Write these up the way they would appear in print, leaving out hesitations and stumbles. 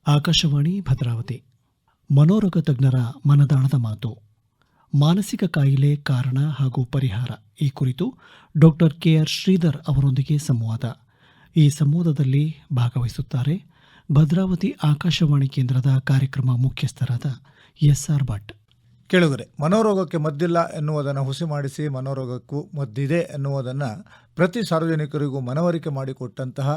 ಆಕಾಶವಾಣಿ ಭದ್ರಾವತಿ. ಮನೋರೋಗ ತಜ್ಞರ ಮನದಾಳದ ಮಾತು. ಮಾನಸಿಕ ಕಾಯಿಲೆ ಕಾರಣ ಹಾಗೂ ಪರಿಹಾರ ಈ ಕುರಿತು ಡಾಕ್ಟರ್ ಕೆಆರ್ ಶ್ರೀಧರ್ ಅವರೊಂದಿಗೆ ಸಂವಾದ. ಈ ಸಂವಾದದಲ್ಲಿ ಭಾಗವಹಿಸುತ್ತಾರೆ ಭದ್ರಾವತಿ ಆಕಾಶವಾಣಿ ಕೇಂದ್ರದ ಕಾರ್ಯಕ್ರಮ ಮುಖ್ಯಸ್ಥರಾದ ಎಸ್ಆರ್ ಭಟ್. ಕೇಳುಗರೆ, ಮನೋರೋಗಕ್ಕೆ ಮದ್ದಿಲ್ಲ ಎನ್ನುವುದನ್ನು ಹುಸಿ ಮಾಡಿಸಿ ಮನೋರೋಗಕ್ಕೂ ಮದ್ದಿದೆ ಎನ್ನುವುದನ್ನು ಪ್ರತಿ ಸಾರ್ವಜನಿಕರಿಗೂ ಮನವರಿಕೆ ಮಾಡಿಕೊಟ್ಟಂತಹ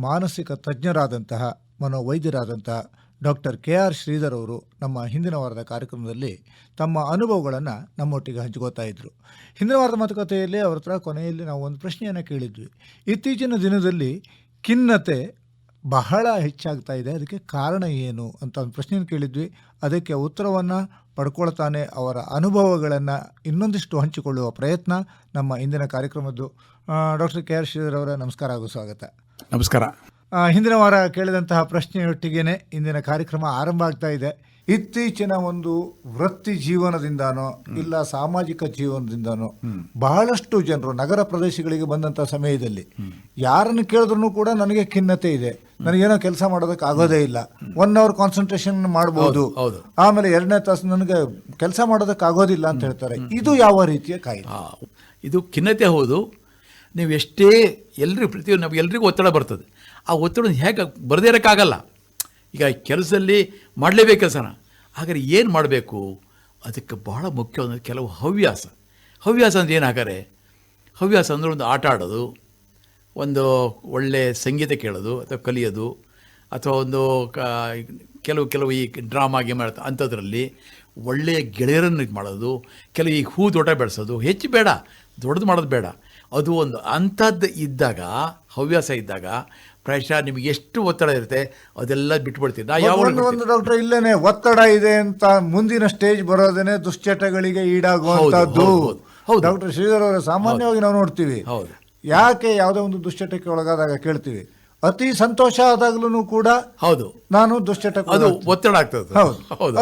ಮಾನಸಿಕ ತಜ್ಞರಾದಂತಹ ಮನೋವೈದ್ಯರಾದಂತಹ ಡಾಕ್ಟರ್ ಕೆಆರ್ ಶ್ರೀಧರ್ ಅವರು ನಮ್ಮ ಹಿಂದಿನ ವಾರದ ಕಾರ್ಯಕ್ರಮದಲ್ಲಿ ತಮ್ಮ ಅನುಭವಗಳನ್ನು ನಮ್ಮೊಟ್ಟಿಗೆ ಹಂಚ್ಕೋತಾ ಇದ್ದರು. ಹಿಂದಿನ ವಾರದ ಮಾತುಕತೆಯಲ್ಲಿ ಅವರ ಹತ್ರ ಕೊನೆಯಲ್ಲಿ ನಾವು ಒಂದು ಪ್ರಶ್ನೆಯನ್ನು ಕೇಳಿದ್ವಿ. ಇತ್ತೀಚಿನ ದಿನದಲ್ಲಿ ಖಿನ್ನತೆ ಬಹಳ ಹೆಚ್ಚಾಗ್ತಾ ಇದೆ, ಅದಕ್ಕೆ ಕಾರಣ ಏನು ಅಂತ ಒಂದು ಪ್ರಶ್ನೆಯನ್ನು ಕೇಳಿದ್ವಿ. ಅದಕ್ಕೆ ಉತ್ತರವನ್ನು ಪಡ್ಕೊಳ್ತಾನೆ ಅವರ ಅನುಭವಗಳನ್ನು ಇನ್ನೊಂದಿಷ್ಟು ಹಂಚಿಕೊಳ್ಳುವ ಪ್ರಯತ್ನ ನಮ್ಮ ಇಂದಿನ ಕಾರ್ಯಕ್ರಮದ್ದು. ಡಾಕ್ಟರ್ ಕೆ ಆರ್ ಶ್ರೀಧರ್ ಅವರ ನಮಸ್ಕಾರ ಹಾಗೂ ಸ್ವಾಗತ. ನಮಸ್ಕಾರ. ಹಿಂದಿನ ವಾರ ಕೇಳಿದಂತಹ ಪ್ರಶ್ನೆಯೊಟ್ಟಿಗೆ ಇಂದಿನ ಕಾರ್ಯಕ್ರಮ ಆರಂಭ ಆಗ್ತಾ ಇದೆ. ಇತ್ತೀಚಿನ ಒಂದು ವೃತ್ತಿ ಜೀವನದಿಂದಾನೋ ಇಲ್ಲ ಸಾಮಾಜಿಕ ಜೀವನದಿಂದಾನೋ ಬಹಳಷ್ಟು ಜನರು ನಗರ ಪ್ರದೇಶಗಳಿಗೆ ಬಂದಂಥ ಸಮಯದಲ್ಲಿ ಯಾರನ್ನು ಕೇಳಿದ್ರು ಕೂಡ ನನಗೆ ಖಿನ್ನತೆ ಇದೆ, ನನಗೇನೋ ಕೆಲಸ ಮಾಡೋದಕ್ಕೆ ಆಗೋದೇ ಇಲ್ಲ, 1 hour ಕಾನ್ಸಂಟ್ರೇಷನ್ ಮಾಡ್ಬೋದು, ಆಮೇಲೆ 2ನೇ ತಾಸು ನನಗೆ ಕೆಲಸ ಮಾಡೋದಕ್ಕೆ ಆಗೋದಿಲ್ಲ ಅಂತ ಹೇಳ್ತಾರೆ. ಇದು ಯಾವ ರೀತಿಯ ಕಾಯಿಲೆ? ಇದು ಖಿನ್ನತೆ ಹೌದು. ನೀವು ಎಷ್ಟೇ ನಮ್ಗೆ ಎಲ್ರಿಗೂ ಒತ್ತಡ ಬರ್ತದೆ. ಆ ಒತ್ತಡ ಹೇಗೆ ಬರದೇ ಇರೋಕ್ಕಾಗಲ್ಲ. ಈಗ ಕೆಲಸದಲ್ಲಿ ಮಾಡಲೇಬೇಕು ಕೆಲಸನ. ಹಾಗಾದ್ರೆ ಏನು ಮಾಡಬೇಕು? ಅದಕ್ಕೆ ಬಹಳ ಮುಖ್ಯವಾದ ಕೆಲವು ಹವ್ಯಾಸ ಅಂದರೆ ಏನಾಗಾರೆ ಹವ್ಯಾಸ ಅಂದರೆ ಒಂದು ಆಟ ಆಡೋದು, ಒಂದು ಒಳ್ಳೆ ಸಂಗೀತ ಕೇಳೋದು ಅಥವಾ ಕಲಿಯೋದು, ಅಥವಾ ಒಂದು ಕೆಲವು ಈ ಡ್ರಾಮಾ ಗೇಮ್ ಅಂಥದ್ರಲ್ಲಿ ಒಳ್ಳೆಯ ಗೆಳೆಯರನ್ನು ಇದು ಮಾಡೋದು, ಕೆಲವು ಈ ಹೂ ತೋಟ ಬೆಳೆಸೋದು. ಹೆಚ್ಚು ಬೇಡ, ದೊಡ್ಡದು ಮಾಡೋದು ಬೇಡ. ಅದು ಒಂದು ಅಂಥದ್ದು ಇದ್ದಾಗ, ಹವ್ಯಾಸ ಇದ್ದಾಗ ಪ್ರಾಯಶಃ ನಿಮಗೆ ಎಷ್ಟು ಒತ್ತಡ ಇರುತ್ತೆ ಅದೆಲ್ಲ ಬಿಟ್ಬಿಡ್ತೀವಿ. ಒಂದು ಡಾಕ್ಟರ್ ಇಲ್ಲೇನೆ ಒತ್ತಡ ಇದೆ ಅಂತ ಮುಂದಿನ ಸ್ಟೇಜ್ ಬರೋದೇನೆ ದುಶ್ಚಟಗಳಿಗೆ ಈಡಾಗುವಂಥದ್ದು. ಡಾಕ್ಟರ್ ಶ್ರೀಧರ್ ಅವರ ಸಾಮಾನ್ಯವಾಗಿ ನಾವು ನೋಡ್ತೀವಿ. ಯಾಕೆ ಯಾವುದೋ ಒಂದು ದುಶ್ಚಟಕ್ಕೆ ಒಳಗಾದಾಗ ಕೇಳ್ತೀವಿ, ಅತಿ ಸಂತೋಷ ಆದಾಗ್ಲೂ ಕೂಡ ಹೌದು ನಾನು ದುಶ್ಚಟ, ಅದು ಒತ್ತಡ ಆಗ್ತದೆ.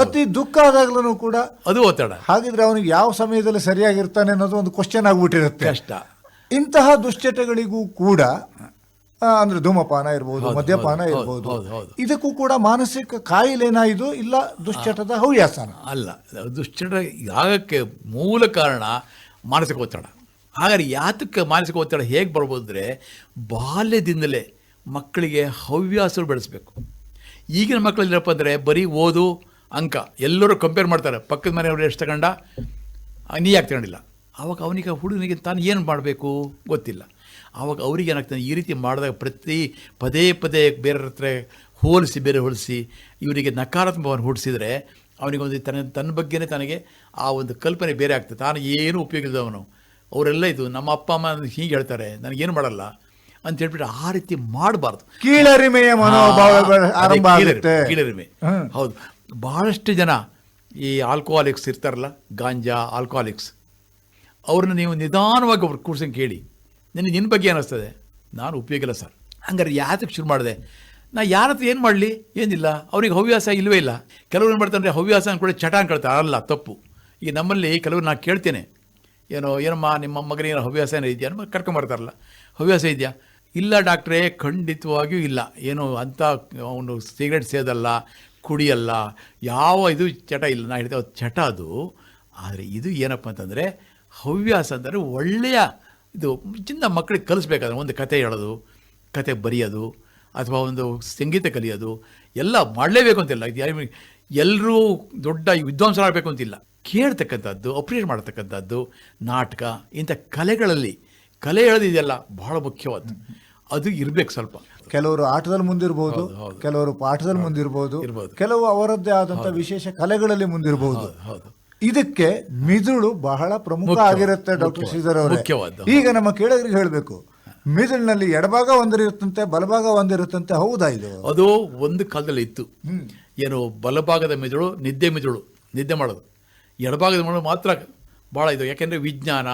ಅತಿ ದುಃಖ ಆದಾಗ್ಲೂ ಕೂಡ ಅದು ಒತ್ತಡ. ಹಾಗಿದ್ರೆ ಅವನಿಗೆ ಯಾವ ಸಮಯದಲ್ಲಿ ಸರಿಯಾಗಿರ್ತಾನೆ ಅನ್ನೋದು ಒಂದು ಕ್ವಶನ್ ಆಗ್ಬಿಟ್ಟಿರುತ್ತೆ. ಕಷ್ಟ. ಇಂತಹ ದುಶ್ಚಟಗಳಿಗೂ ಕೂಡ ಅಂದ್ರೆ ಧೂಮಪಾನ ಇರ್ಬೋದು, ಮದ್ಯಪಾನ ಇರ್ಬೋದು, ಇದಕ್ಕೂ ಕೂಡ ಮಾನಸಿಕ ಕಾಯಿಲೆನಾ ಇದು, ಇಲ್ಲ ದುಶ್ಚಟದ ಹವ್ಯಾಸನ? ಅಲ್ಲ, ದುಶ್ಚಟ ಆಗಕ್ಕೆ ಮೂಲ ಕಾರಣ ಮಾನಸಿಕ ಒತ್ತಡ. ಹಾಗಾದ್ರೆ ಯಾತಕ್ಕೆ ಮಾನಸಿಕ ಒತ್ತಡ ಹೇಗೆ ಬರ್ಬೋದು ಅಂದರೆ, ಬಾಲ್ಯದಿಂದಲೇ ಮಕ್ಕಳಿಗೆ ಹವ್ಯಾಸಗಳು ಬೆಳೆಸಬೇಕು. ಈಗಿನ ಮಕ್ಕಳೇನಪ್ಪ ಅಂದರೆ ಬರೀ ಓದು, ಅಂಕ, ಎಲ್ಲರೂ ಕಂಪೇರ್ ಮಾಡ್ತಾರೆ. ಪಕ್ಕದ ಮನೆಯವರು ಎಷ್ಟು ತಗೊಂಡ, ನೀ ಯಾಕೆ ತಗೊಂಡಿಲ್ಲ. ಆವಾಗ ಅವನಿಗೆ ಹುಡುಗನಿಗೆ ತಾನು ಏನು ಮಾಡಬೇಕು ಗೊತ್ತಿಲ್ಲ. ಆವಾಗ ಅವ್ರಿಗೆ ಏನಾಗ್ತಾನೆ, ಈ ರೀತಿ ಮಾಡಿದಾಗ ಪದೇ ಪದೇ ಬೇರೆಯವ್ರ ಹತ್ರ ಹೋಲಿಸಿ ಇವರಿಗೆ ನಕಾರಾತ್ಮಕವನ್ನು ಹುಟ್ಟಿಸಿದರೆ ಅವನಿಗೊಂದು ತನ್ನ ಬಗ್ಗೆನೇ ತನಗೆ ಆ ಒಂದು ಕಲ್ಪನೆ ಬೇರೆ ಆಗ್ತದೆ. ತಾನು ಏನೂ ಉಪಯೋಗ ಇಲ್ಲದವನು. ಅವರೆಲ್ಲ ಇದು ನಮ್ಮ ಅಪ್ಪ ಅಮ್ಮ ಹೀಗೆ ಹೇಳ್ತಾರೆ, ನನಗೇನು ಮಾಡಲ್ಲ ಅಂತ ಹೇಳ್ಬಿಟ್ಟು ಆ ರೀತಿ ಮಾಡಬಾರ್ದು. ಕೀಳರಿಮೆಯ ಮನೋಭಾವ ಆರಂಭ ಆಗುತ್ತೆ. ಕೀಳರಿಮೆ ಹೌದು. ಭಾಳಷ್ಟು ಜನ ಈ ಆಲ್ಕೋಹಾಲಿಕ್ಸ್ ಇರ್ತಾರಲ್ಲ, ಗಾಂಜಾ ಆಲ್ಕೋಹಾಲಿಕ್ಸ್, ಅವ್ರನ್ನ ನೀವು ನಿಧಾನವಾಗಿ ಅವ್ರು ಕೂರ್ಸಂಗೆ ಕೇಳಿ, ನಿನ್ನ ಬಗ್ಗೆ ಏನಿಸ್ತದೆ? ನಾನು ಉಪಯೋಗ ಇಲ್ಲ ಸರ್. ಹಂಗಾರೆ ಯಾತಕ್ಕೆ ಶುರು ಮಾಡಿದೆ? ನಾ ಯಾರ ಹತ್ರ ಏನು ಮಾಡಲಿ? ಏನಿಲ್ಲ, ಅವ್ರಿಗೆ ಹವ್ಯಾಸ ಇಲ್ಲವೇ ಇಲ್ಲ. ಕೆಲವ್ರು ಏನು ಮಾಡ್ತಾರೆ, ಹವ್ಯಾಸ ಅಂದ್ಕೊಳ್ಳಿ ಚಟ ಅನ್ಕೊಳ್ತಾರೆ. ಅಲ್ಲ, ತಪ್ಪು. ಈಗ ನಮ್ಮಲ್ಲಿ ಕೆಲವರು ನಾನು ಕೇಳ್ತೇನೆ, ಏನಮ್ಮ ನಿಮ್ಮ ಮಗನಿಗೆ ಹವ್ಯಾಸ ಏನೋ ಇದೆಯಾ? ಕರ್ಕೊಂಬರ್ತಾರಲ್ಲ, ಹವ್ಯಾಸ ಇದೆಯಾ? ಇಲ್ಲ ಡಾಕ್ಟ್ರೇ, ಖಂಡಿತವಾಗಿಯೂ ಇಲ್ಲ. ಏನು ಅಂಥ ಅವನು ಸಿಗರೇಟ್ ಸೇದಲ್ಲ, ಕುಡಿಯಲ್ಲ, ಯಾವ ಇದು ಚಟ ಇಲ್ಲ. ನಾ ಹೇಳ್ತೇವೆ ಚಟ ಅದು. ಆದರೆ ಇದು ಏನಪ್ಪ ಅಂತಂದರೆ ಹವ್ಯಾಸ ಅಂದರೆ ಒಳ್ಳೆಯ ಇದು ಚಿನ್ನ ಮಕ್ಕಳಿಗೆ ಕಲಿಸ್ಬೇಕಾದ್ರೆ ಒಂದು ಕತೆ ಹೇಳೋದು, ಕತೆ ಬರೆಯೋದು, ಅಥವಾ ಒಂದು ಸಂಗೀತ ಕಲಿಯೋದು ಎಲ್ಲ ಮಾಡಲೇಬೇಕು ಅಂತಿಲ್ಲ. ಇದು ಎಲ್ಲರೂ ದೊಡ್ಡ ವಿದ್ವಾಂಸರಾಗಬೇಕು ಅಂತಿಲ್ಲ. ಕೇಳ್ತಕ್ಕಂಥದ್ದು, ಅಪ್ರಿಷಿಯೇಟ್ ಮಾಡ್ತಕ್ಕಂಥದ್ದು, ನಾಟಕ, ಇಂಥ ಕಲೆಗಳಲ್ಲಿ ಕಲೆ ಹೇಳೋದಿದೆಯಲ್ಲ ಬಹಳ ಮುಖ್ಯವಾದ್ದು. ಅದು ಇರಬೇಕು ಸ್ವಲ್ಪ. ಕೆಲವರು ಆಟದಲ್ಲಿ ಮುಂದಿರ್ಬೋದು, ಕೆಲವರು ಪಾಠದಲ್ಲಿ ಮುಂದಿರ್ಬೋದು, ಕೆಲವು ಅವರದ್ದೇ ಆದಂಥ ವಿಶೇಷ ಕಲೆಗಳಲ್ಲಿ ಮುಂದಿರ್ಬೋದು. ಇದಕ್ಕೆ ಮಿದುಳು ಬಹಳ ಪ್ರಮುಖ ಆಗಿರುತ್ತೆ. ಡಾಕ್ಟರ್ ಶ್ರೀಧರ್ ಅವರೇ, ಈಗ ನಮ್ಮ ಕೇಳೋರಿಗೆ ಹೇಳಬೇಕು, ಮಿದುಳಿನಲ್ಲಿ ಎಡಭಾಗ ಒಂದಿರುತ್ತಂತೆ, ಬಲಭಾಗ ಒಂದಿರುತ್ತಂತೆ. ಹೌದಾ ಇದು? ಅದು ಒಂದು ಕಾಲದಲ್ಲಿ ಇತ್ತು. ಏನು, ಬಲಭಾಗದ ಮಿದುಳು ನಿದ್ದೆ ಮಾಡೋದು, ಎಡಭಾಗದ ಮಿದುಳು ಮಾತ್ರ ಭಾಳ ಇದು. ಯಾಕೆಂದರೆ ವಿಜ್ಞಾನ,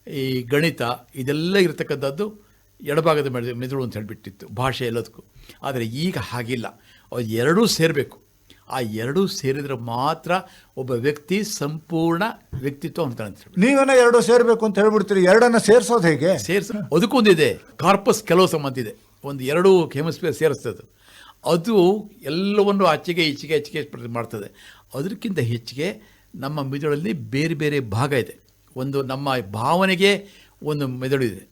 ಈ ಗಣಿತ ಇದೆಲ್ಲ ಇರತಕ್ಕಂಥದ್ದು ಎಡಭಾಗದ ಮಿದುಳು ಅಂತ ಹೇಳಿಬಿಟ್ಟಿತ್ತು, ಭಾಷೆ ಎಲ್ಲದಕ್ಕೂ. ಆದರೆ ಈಗ ಹಾಗಿಲ್ಲ, ಅದು ಎರಡೂ ಸೇರಬೇಕು. ಆ ಎರಡೂ ಸೇರಿದ್ರೆ ಮಾತ್ರ ಒಬ್ಬ ವ್ಯಕ್ತಿ ಸಂಪೂರ್ಣ ವ್ಯಕ್ತಿತ್ವ ಅಂತ. ನೀವೇನ ಎರಡು ಸೇರಬೇಕು ಅಂತ ಹೇಳ್ಬಿಡ್ತೀರಿ, ಎರಡನ್ನ ಸೇರಿಸೋದು ಹೇಗೆ? ಅದಕ್ಕೊಂದಿದೆ, ಕಾರ್ಪಸ್ ಕೆಲವು ಸಂಬಂಧ ಇದೆ. ಒಂದು ಎರಡು ಹೆಮಿಸ್ಫಿಯರ್ ಸೇರಿಸ್ತದೆ. ಅದು ಎಲ್ಲವನ್ನು ಆಚೆಗೆ ಈಚೆಗೆ ಮಾಡ್ತದೆ. ಅದಕ್ಕಿಂತ ಹೆಚ್ಚಿಗೆ ನಮ್ಮ ಮೆದುಳಲ್ಲಿ ಬೇರೆ ಬೇರೆ ಭಾಗ ಇದೆ. ಒಂದು ನಮ್ಮ ಭಾವನೆಗೆ ಒಂದು ಮೆದುಳು ಇದೆ,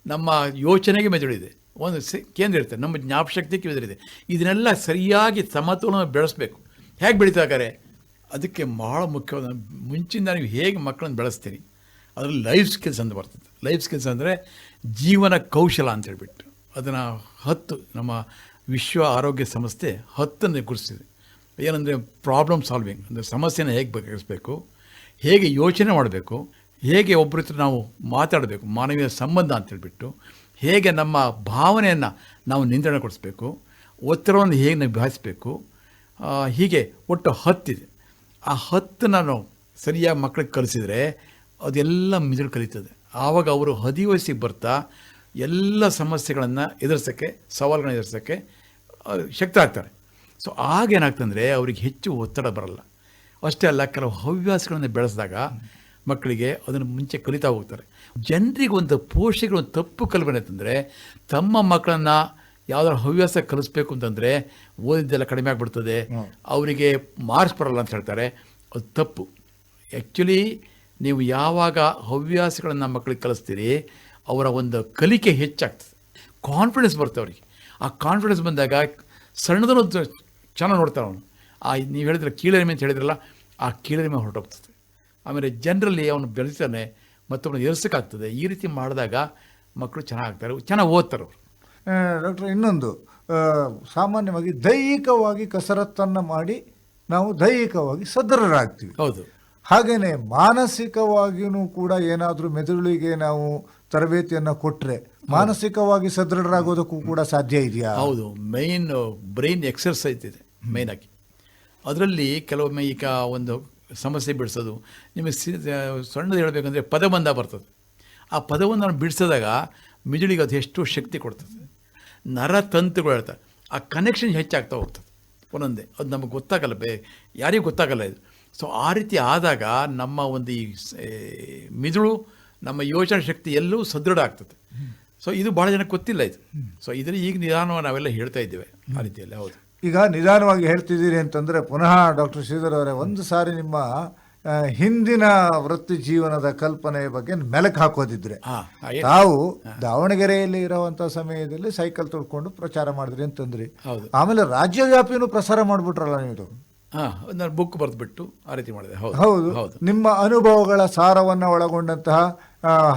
ನಮ್ಮ ಯೋಚನೆಗೆ ಮೆದುಳು ಇದೆ, ಒಂದು ಕೇಂದ್ರ ಇರ್ತದೆ, ನಮ್ಮ ಜ್ಞಾಪಶಕ್ತಿಗೆ ಮೆದುಳಿದೆ. ಇದನ್ನೆಲ್ಲ ಸರಿಯಾಗಿ ಸಮತೋಲನ ಬೆಳೆಸಬೇಕು. ಹೇಗೆ ಬೆಳೀತಾಗಾರೆ ಅದಕ್ಕೆ ಭಾಳ ಮುಖ್ಯವಾದ, ಮುಂಚಿಂದ ನೀವು ಹೇಗೆ ಮಕ್ಕಳನ್ನು ಬೆಳೆಸ್ತೀರಿ ಅದರಲ್ಲಿ ಲೈಫ್ ಸ್ಕಿಲ್ಸ್ ಅಂತ ಬರ್ತದೆ. ಲೈಫ್ ಸ್ಕಿಲ್ಸ್ ಅಂದರೆ ಜೀವನ ಕೌಶಲ ಅಂತೇಳ್ಬಿಟ್ಟು ಅದನ್ನು 10 ನಮ್ಮ ವಿಶ್ವ ಆರೋಗ್ಯ ಸಂಸ್ಥೆ 10 ಗುರುತಿಸಿದೆ. ಏನಂದರೆ ಪ್ರಾಬ್ಲಮ್ ಸಾಲ್ವಿಂಗ್, ಅಂದರೆ ಸಮಸ್ಯೆನ ಹೇಗೆ ಬಗೆಹರಿಸಬೇಕು, ಹೇಗೆ ಯೋಚನೆ ಮಾಡಬೇಕು, ಹೇಗೆ ಒಬ್ಬರ ಹತ್ರ ನಾವು ಮಾತಾಡಬೇಕು, ಮಾನವೀಯ ಸಂಬಂಧ ಅಂತೇಳ್ಬಿಟ್ಟು, ಹೇಗೆ ನಮ್ಮ ಭಾವನೆಯನ್ನು ನಾವು ನಿಯಂತ್ರಣಗೊಳಿಸಬೇಕು, ಒತ್ತಡವನ್ನು ಹೇಗೆ ನಿಭಾಯಿಸಬೇಕು, ಹೀಗೆ ಒಟ್ಟು 10 ಇದೆ. ಆ 10 ನಾನು ಸರಿಯಾಗಿ ಮಕ್ಕಳಿಗೆ ಕಲಿಸಿದರೆ ಅದೆಲ್ಲ ಮಿದುಳು ಕಲಿತದೆ. ಆವಾಗ ಅವರು ಹದಿವಯಸ್ಸಿಗೆ ಬರ್ತಾ ಎಲ್ಲ ಸಮಸ್ಯೆಗಳನ್ನು ಎದುರಿಸೋಕ್ಕೆ, ಸವಾಲುಗಳನ್ನ ಎದುರಿಸೋಕ್ಕೆ ಶಕ್ತ ಆಗ್ತಾರೆ. ಸೊ ಆಗೇನಾಗ್ತಂದರೆ ಅವ್ರಿಗೆ ಹೆಚ್ಚು ಒತ್ತಡ ಬರಲ್ಲ. ಅಷ್ಟೇ ಅಲ್ಲ, ಕೆಲವು ಹವ್ಯಾಸಗಳನ್ನು ಬೆಳೆಸಿದಾಗ ಮಕ್ಕಳಿಗೆ ಅದನ್ನು ಮುಂಚೆ ಕಲಿತಾ ಹೋಗ್ತಾರೆ. ಜನರಿಗೆ ಒಂದು ಪೋಷಕರು ಒಂದು ತಪ್ಪು ಕಲ್ಪನೆ ಅಂತಂದರೆ ತಮ್ಮ ಮಕ್ಕಳನ್ನು ಯಾವುದಾದ್ರು ಹವ್ಯಾಸ ಕಲಿಸ್ಬೇಕು ಅಂತಂದರೆ ಓದಿದ್ದೆಲ್ಲ ಕಡಿಮೆ ಆಗಿಬಿಡ್ತದೆ, ಅವರಿಗೆ ಮಾರ್ಕ್ಸ್ ಬರಲ್ಲ ಅಂತ ಹೇಳ್ತಾರೆ. ಅದು ತಪ್ಪು. ಆ್ಯಕ್ಚುಲಿ ನೀವು ಯಾವಾಗ ಹವ್ಯಾಸಗಳನ್ನು ಮಕ್ಕಳಿಗೆ ಕಲಿಸ್ತೀರಿ ಅವರ ಒಂದು ಕಲಿಕೆ ಹೆಚ್ಚಾಗ್ತದೆ, ಕಾನ್ಫಿಡೆನ್ಸ್ ಬರುತ್ತೆ ಅವರಿಗೆ. ಆ ಕಾನ್ಫಿಡೆನ್ಸ್ ಬಂದಾಗ ಸಣ್ಣದನ್ನು ಚೆನ್ನಾಗಿ ನೋಡ್ತಾರೆ ಅವನು. ನೀವು ಹೇಳಿದ್ರೆ ಕೀಳರಿಮೆ ಅಂತ ಹೇಳಿದ್ರಲ್ಲ, ಆ ಕೀಳರಿಮೆ ಹೊರಟೋಗ್ತದೆ. ಆಮೇಲೆ ಜನರಲ್ಲಿ ಅವನು ಬೆಳೆಸ್ತಾನೆ ಮತ್ತೊಬ್ಬನ ಎರ್ಸೋಕ್ಕಾಗ್ತದೆ. ಈ ರೀತಿ ಮಾಡಿದಾಗ ಮಕ್ಕಳು ಚೆನ್ನಾಗ್ತಾರೆ, ಚೆನ್ನಾಗಿ ಓದ್ತಾರೆ ಅವರು. ಡಾಕ್ಟರ್, ಇನ್ನೊಂದು ಸಾಮಾನ್ಯವಾಗಿ ದೈಹಿಕವಾಗಿ ಕಸರತ್ತನ್ನು ಮಾಡಿ ನಾವು ದೈಹಿಕವಾಗಿ ಸದೃಢರಾಗ್ತೀವಿ. ಹೌದು. ಹಾಗೆಯೇ ಮಾನಸಿಕವಾಗಿಯೂ ಕೂಡ ಏನಾದರೂ ಮೆದುಳಿಗೆ ನಾವು ತರಬೇತಿಯನ್ನು ಕೊಟ್ಟರೆ ಮಾನಸಿಕವಾಗಿ ಸದೃಢರಾಗೋದಕ್ಕೂ ಕೂಡ ಸಾಧ್ಯ ಇದೆಯಾ? ಹೌದು. ಮೇನ್ ಬ್ರೈನ್ ಎಕ್ಸರ್ಸೈಸ್ ಇದೆ ಮೇಯ್ನಾಗಿ. ಅದರಲ್ಲಿ ಕೆಲವೊಮ್ಮೆ ಈಗ ಒಂದು ಸಮಸ್ಯೆ ಬಿಡಿಸೋದು, ನಿಮಗೆ ಸಣ್ಣದು ಹೇಳಬೇಕಂದ್ರೆ ಪದಬಂಧ ಬರ್ತದೆ. ಆ ಪದವನ್ನು ಬಿಡಿಸಿದಾಗ ಮಿದುಳಿಗೆ ಅದು ಎಷ್ಟು ಶಕ್ತಿ ಕೊಡ್ತದೆ. ನರತಂತುಗಳು ಹೇಳ್ತಾರೆ, ಆ ಕನೆಕ್ಷನ್ ಹೆಚ್ಚಾಗ್ತಾ ಹೋಗ್ತದೆ ಒಂದೊಂದೇ. ಅದು ನಮಗೆ ಗೊತ್ತಾಗಲ್ಲ, ಯಾರಿಗೂ ಗೊತ್ತಾಗಲ್ಲ ಇದು. ಸೊ ಆ ರೀತಿ ಆದಾಗ ನಮ್ಮ ಒಂದು ಈ ಮಿದುಳು, ನಮ್ಮ ಯೋಚನಾ ಶಕ್ತಿ ಎಲ್ಲವೂ ಸದೃಢ ಆಗ್ತದೆ. ಸೊ ಇದು ಭಾಳ ಜನಕ್ಕೆ ಗೊತ್ತಿಲ್ಲ ಇದು. ಸೊ ಇದರಲ್ಲಿ ಈಗ ನಿಧಾನವಾಗಿ ನಾವೆಲ್ಲ ಹೇಳ್ತಾ ಇದ್ದೇವೆ ಆ ರೀತಿಯಲ್ಲಿ. ಹೌದು. ಈಗ ನಿಧಾನವಾಗಿ ಹೇಳ್ತಿದ್ದೀರಿ ಅಂತಂದರೆ ಪುನಃ ಡಾಕ್ಟರ್ ಶ್ರೀಧರ್ ಅವರೇ, ಒಂದು ಸಾರಿ ನಿಮ್ಮ ಹಿಂದಿನ ವೃತ್ತಿ ಜೀವನದ ಕಲ್ಪನೆಯ ಬಗ್ಗೆ ಮೆಲುಕು ಹಾಕೋದಿದ್ರೆ, ತಾವು ದಾವಣಗೆರೆಯಲ್ಲಿ ಇರುವಂತಹ ಸಮಯದಲ್ಲಿ ಸೈಕಲ್ ತೊಳ್ಕೊಂಡು ಪ್ರಚಾರ ಮಾಡಿದ್ರಿ ಅಂತಂದ್ರಿ. ಆಮೇಲೆ ರಾಜ್ಯವ್ಯಾಪಿನೂ ಪ್ರಸಾರ ಮಾಡಿಬಿಟ್ರಲ್ಲ ನೀವು. ನಾನು ಬುಕ್ ಬರೆದ್ಬಿಟ್ಟು ಆ ರೀತಿ ಮಾಡಿದೆ. ಹೌದು. ನಿಮ್ಮ ಅನುಭವಗಳ ಸಾರವನ್ನು ಒಳಗೊಂಡಂತಹ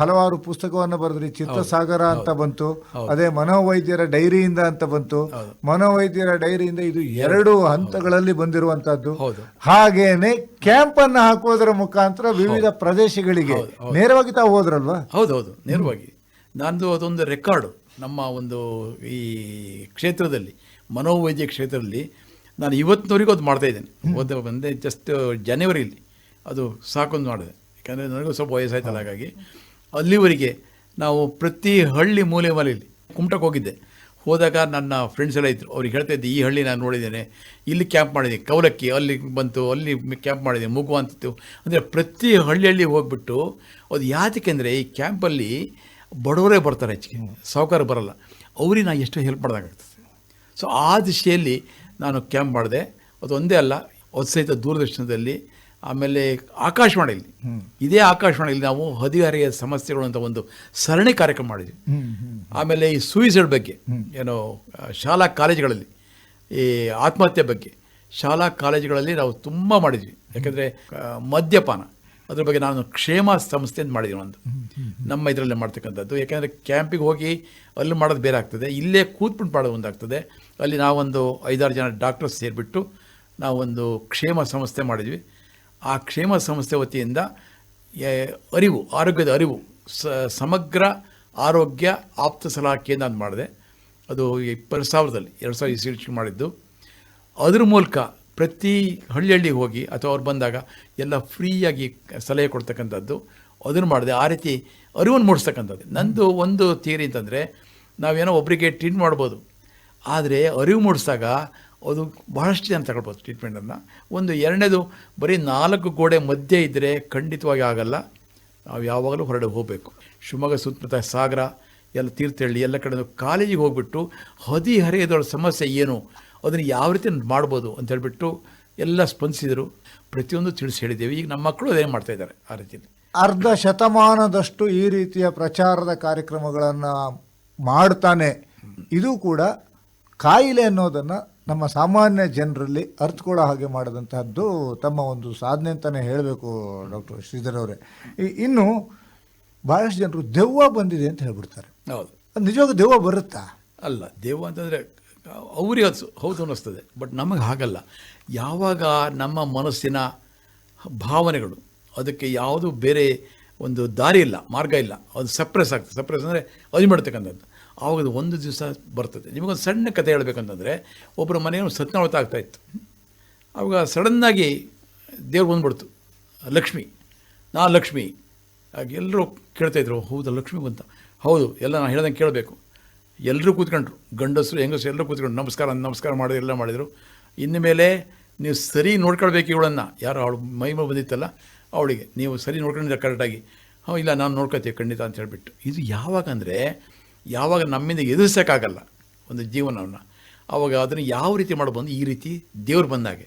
ಹಲವಾರು ಪುಸ್ತಕವನ್ನು ಬರೆದ್ರಿ. ಚಿತ್ರಸಾಗರ ಅಂತ ಬಂತು, ಅದೇ ಮನೋವೈದ್ಯರ ಡೈರಿಯಿಂದ ಅಂತ ಬಂತು. ಮನೋವೈದ್ಯರ ಡೈರಿಯಿಂದ ಇದು 2 ಹಂತಗಳಲ್ಲಿ ಬಂದಿರುವಂತಹದ್ದು. ಹಾಗೇನೆ ಕ್ಯಾಂಪ್ ಅನ್ನು ಹಾಕುವುದರ ಮುಖಾಂತರ ವಿವಿಧ ಪ್ರದೇಶಗಳಿಗೆ ನೇರವಾಗಿ ತಾವು ಹೋದ್ರಲ್ವಾ? ಹೌದೌದು, ನೇರವಾಗಿ. ನಂದು ಅದೊಂದು ರೆಕಾರ್ಡು ನಮ್ಮ ಒಂದು ಈ ಕ್ಷೇತ್ರದಲ್ಲಿ, ಮನೋವೈದ್ಯ ಕ್ಷೇತ್ರದಲ್ಲಿ. ನಾನು ಇವತ್ತಿನವರೆಗೂ ಅದು ಮಾಡ್ತಾಯಿದ್ದೇನೆ. ಬಂದೆ ಜಸ್ಟ್ ಜನವರಿಯಲ್ಲಿ ಅದು ಸಾಕೊಂದು ಮಾಡಿದೆ. ಯಾಕಂದರೆ ನನಗೂ ಸ್ವಲ್ಪ ವಯಸ್ಸಾಯ್ತಲ್ಲ, ಹಾಗಾಗಿ ಅಲ್ಲಿವರೆಗೆ ನಾವು ಪ್ರತಿ ಹಳ್ಳಿ ಮೂಲೆ ಮಲೆಯಲ್ಲಿ ಕುಮಟಕ್ಕೆ ಹೋಗಿದ್ದೆ. ಹೋದಾಗ ನನ್ನ ಫ್ರೆಂಡ್ಸ್ ಎಲ್ಲ ಇದ್ದರು, ಅವ್ರಿಗೆ ಹೇಳ್ತಾ ಇದ್ದೆ, ಈ ಹಳ್ಳಿ ನಾನು ನೋಡಿದ್ದೇನೆ, ಇಲ್ಲಿ ಕ್ಯಾಂಪ್ ಮಾಡಿದ್ದೀನಿ, ಕವಲಕ್ಕಿ ಅಲ್ಲಿ ಬಂತು, ಅಲ್ಲಿ ಕ್ಯಾಂಪ್ ಮಾಡಿದ್ದೀನಿ, ಮುಗು ಅಂತಿತ್ತು. ಅಂದರೆ ಪ್ರತಿ ಹಳ್ಳಿಯಲ್ಲಿ ಹೋಗ್ಬಿಟ್ಟು ಅದು ಯಾತಕ್ಕೆ ಅಂದರೆ ಈ ಕ್ಯಾಂಪಲ್ಲಿ ಬಡವರೇ ಬರ್ತಾರೆ, ಹೆಚ್ಚಿಗೆ ಸಾಹುಕಾರ ಬರಲ್ಲ. ಅವ್ರಿಗೆ ನಾನು ಎಷ್ಟೋ ಹೆಲ್ಪ್ ಮಾಡೋದಾಗ್ತದೆ. ಸೊ ಆ ದಿಶೆಯಲ್ಲಿ ನಾನು ಕ್ಯಾಂಪ್ ಮಾಡಿದೆ. ಅದು ಒಂದೇ ಅಲ್ಲ, ಅದು ಸಹಿತ ದೂರದರ್ಶನದಲ್ಲಿ, ಆಮೇಲೆ ಆಕಾಶವಾಣಿಯಲ್ಲಿ, ಇದೇ ಆಕಾಶವಾಣಿಯಲ್ಲಿ ನಾವು ಹದಿಹರೆಯ ಸಮಸ್ಯೆಗಳು ಅಂತ ಒಂದು ಸರಣಿ ಕಾರ್ಯಕ್ರಮ ಮಾಡಿದ್ವಿ. ಆಮೇಲೆ ಈ ಸೂಯಿಸೈಡ್ ಬಗ್ಗೆ, ಏನೋ ಶಾಲಾ ಕಾಲೇಜುಗಳಲ್ಲಿ ಈ ಆತ್ಮಹತ್ಯೆ ಬಗ್ಗೆ ಶಾಲಾ ಕಾಲೇಜುಗಳಲ್ಲಿ ನಾವು ತುಂಬ ಮಾಡಿದ್ವಿ. ಯಾಕಂದರೆ ಮದ್ಯಪಾನ ಅದ್ರ ಬಗ್ಗೆ ನಾನು ಕ್ಷೇಮ ಸಂಸ್ಥೆ ಅಂತ ಮಾಡಿದ್ವಿ ಒಂದು ನಮ್ಮ ಇದರಲ್ಲೇ ಮಾಡ್ತಕ್ಕಂಥದ್ದು. ಯಾಕೆಂದರೆ ಕ್ಯಾಂಪಿಗೆ ಹೋಗಿ ಅಲ್ಲಿ ಮಾಡೋದು ಬೇರೆ ಆಗ್ತದೆ, ಇಲ್ಲೇ ಕೂತ್ಬಿಟ್ಟು ಮಾಡೋದು ಒಂದಾಗ್ತದೆ. ಅಲ್ಲಿ ನಾವೊಂದು 5-6 ಜನ ಡಾಕ್ಟರ್ಸ್ ಸೇರಿಬಿಟ್ಟು ನಾವೊಂದು ಕ್ಷೇಮ ಸಂಸ್ಥೆ ಮಾಡಿದ್ವಿ. ಆ ಕ್ಷೇಮ ಸಂಸ್ಥೆ ವತಿಯಿಂದ ಅರಿವು, ಆರೋಗ್ಯದ ಅರಿವು, ಸಮಗ್ರ ಆರೋಗ್ಯ ಆಪ್ತ ಸಲಹಾ ಕೇಂದ್ರ ಅಂತ ಮಾಡಿದೆ. ಅದು 2020 ಮಾಡಿದ್ದು. ಅದ್ರ ಮೂಲಕ ಪ್ರತಿ ಹಳ್ಳಿಗೆ ಹೋಗಿ ಅಥವಾ ಅವ್ರು ಬಂದಾಗ ಎಲ್ಲ ಫ್ರೀಯಾಗಿ ಸಲಹೆ ಕೊಡ್ತಕ್ಕಂಥದ್ದು ಅದನ್ನು ಮಾಡಿದೆ. ಆ ರೀತಿ ಅರಿವನ್ನು ಮೂಡಿಸ್ತಕ್ಕಂಥದ್ದು ನಂದು ಒಂದು ಥಿಯರಿ ಅಂತಂದರೆ, ನಾವೇನೋ ಒಬ್ಬರಿಗೆ ಟ್ರೀಟ್ ಮಾಡ್ಬೋದು, ಆದರೆ ಅರಿವು ಮೂಡಿಸಿದಾಗ ಅದು ಬಹಳಷ್ಟು ಜನ ತಗೊಳ್ಬೋದು ಟ್ರೀಟ್ಮೆಂಟನ್ನು. ಒಂದು ಎರಡನೇದು, ಬರೀ 4 ಗೋಡೆ ಮಧ್ಯೆ ಇದ್ದರೆ ಖಂಡಿತವಾಗಿ ಆಗಲ್ಲ. ನಾವು ಯಾವಾಗಲೂ ಹೊರಡೆ ಹೋಗಬೇಕು. ಶಿವಮೊಗ್ಗ ಸುತ್ತಮುತ್ತ ಸಾಗರ ಎಲ್ಲ ತೀರ್ಥಹಳ್ಳಿ ಎಲ್ಲ ಕಡೆ ಕಾಲೇಜಿಗೆ ಹೋಗ್ಬಿಟ್ಟು ಹದಿಹರೆಯದವ್ರ ಸಮಸ್ಯೆ ಏನು ಅದನ್ನು ಯಾವ ರೀತಿ ಮಾಡ್ಬೋದು ಅಂತ ಹೇಳಿಬಿಟ್ಟು ಎಲ್ಲ ಸ್ಪಂದಿಸಿದರು. ಪ್ರತಿಯೊಂದು ತಿಳಿಸಿ ಹೇಳಿದ್ದೇವೆ. ಈಗ ನಮ್ಮ ಮಕ್ಕಳು ಅದೇ ಮಾಡ್ತಾ ಇದ್ದಾರೆ ಆ ರೀತಿಯಲ್ಲಿ. ಅರ್ಧ ಶತಮಾನದಷ್ಟು ಈ ರೀತಿಯ ಪ್ರಚಾರದ ಕಾರ್ಯಕ್ರಮಗಳನ್ನು ಮಾಡ್ತಾನೆ. ಇದು ಕೂಡ ಕಾಯಿಲೆ ಅನ್ನೋದನ್ನು ನಮ್ಮ ಸಾಮಾನ್ಯ ಜನರಲ್ಲಿ ಅರ್ಥಕೊಳ್ಳೋ ಹಾಗೆ ಮಾಡಿದಂತಹದ್ದು ತಮ್ಮ ಒಂದು ಸಾಧನೆ ಅಂತಲೇ ಹೇಳಬೇಕು ಡಾಕ್ಟರ್ ಶ್ರೀಧರ್ ಅವರೇ. ಇನ್ನು ಭಾಳಷ್ಟು ಜನರು ದೆವ್ವ ಬಂದಿದೆ ಅಂತ ಹೇಳ್ಬಿಡ್ತಾರೆ. ಹೌದು, ಅದು ನಿಜವಾಗ ದೆವ್ವ ಬರುತ್ತಾ? ಅಲ್ಲ, ದೆವ್ವ ಅಂತಂದರೆ ಅವರಿಗೆ ಅದು ಹೌದು ಅನ್ನಿಸ್ತದೆ, ಬಟ್ ನಮಗೆ ಹಾಗಲ್ಲ. ಯಾವಾಗ ನಮ್ಮ ಮನಸ್ಸಿನ ಭಾವನೆಗಳು ಅದಕ್ಕೆ ಯಾವುದು ಬೇರೆ ಒಂದು ದಾರಿ ಇಲ್ಲ, ಮಾರ್ಗ ಇಲ್ಲ, ಅದು ಸಪ್ರೆಸ್ ಆಗ್ತದೆ. ಸಪ್ರೆಸ್ ಅಂದರೆ ಅದಿಮಾಡ್ತಕ್ಕಂಥದ್ದು. ಆವಾಗ ಅದು ಒಂದು ದಿವಸ ಬರ್ತದೆ. ನಿಮಗೊಂದು ಸಣ್ಣ ಕಥೆ ಹೇಳ್ಬೇಕಂತಂದರೆ, ಒಬ್ಬರ ಮನೆಯನ್ನು ಸತ್ಯನಾವೃತ ಆಗ್ತಾಯಿತ್ತು. ಆವಾಗ ಸಡನ್ನಾಗಿ ದೇವ್ರು ಬಂದ್ಬಿಡ್ತು, ಲಕ್ಷ್ಮಿ, ನಾ ಲಕ್ಷ್ಮಿ. ಆಗ ಎಲ್ಲರೂ ಕೇಳ್ತಾಯಿದ್ರು, ಹೌದಾ ಲಕ್ಷ್ಮಿ ಬಂತ? ಹೌದು, ಎಲ್ಲ ನಾನು ಹೇಳ್ದಂಗೆ ಕೇಳಬೇಕು. ಎಲ್ಲರೂ ಕೂತ್ಕೊಂಡ್ರು, ಗಂಡಸರು ಹೆಂಗಸರು ಎಲ್ಲರೂ ಕೂತ್ಕೊಂಡ್ರು. ನಮಸ್ಕಾರ ಮಾಡಿದ್ರು, ಎಲ್ಲ ಮಾಡಿದರು. ಇನ್ನು ಮೇಲೆ ನೀವು ಸರಿ ನೋಡ್ಕೊಳ್ಬೇಕು ಇವಳನ್ನು, ಯಾರು ಅವಳು ಮೈಮೇಲೆ ಬಂದಿತ್ತಲ್ಲ ಅವಳಿಗೆ ನೀವು ಸರಿ ನೋಡ್ಕೊಂಡಿದ್ದ ಕರೆಕ್ಟಾಗಿ. ಇಲ್ಲ ನಾನು ನೋಡ್ಕೊತೀವಿ ಖಂಡಿತ ಅಂತ ಹೇಳಿಬಿಟ್ಟು. ಇದು ಯಾವಾಗ ಅಂದರೆ, ಯಾವಾಗ ನಮ್ಮಿಂದ ಎದುರಿಸೋಕ್ಕಾಗಲ್ಲ ಒಂದು ಜೀವನವನ್ನು, ಆವಾಗ ಅದನ್ನು ಯಾವ ರೀತಿ ಮಾಡ್ಬೋದು, ಈ ರೀತಿ ದೇವ್ರು ಬಂದಾಗೆ.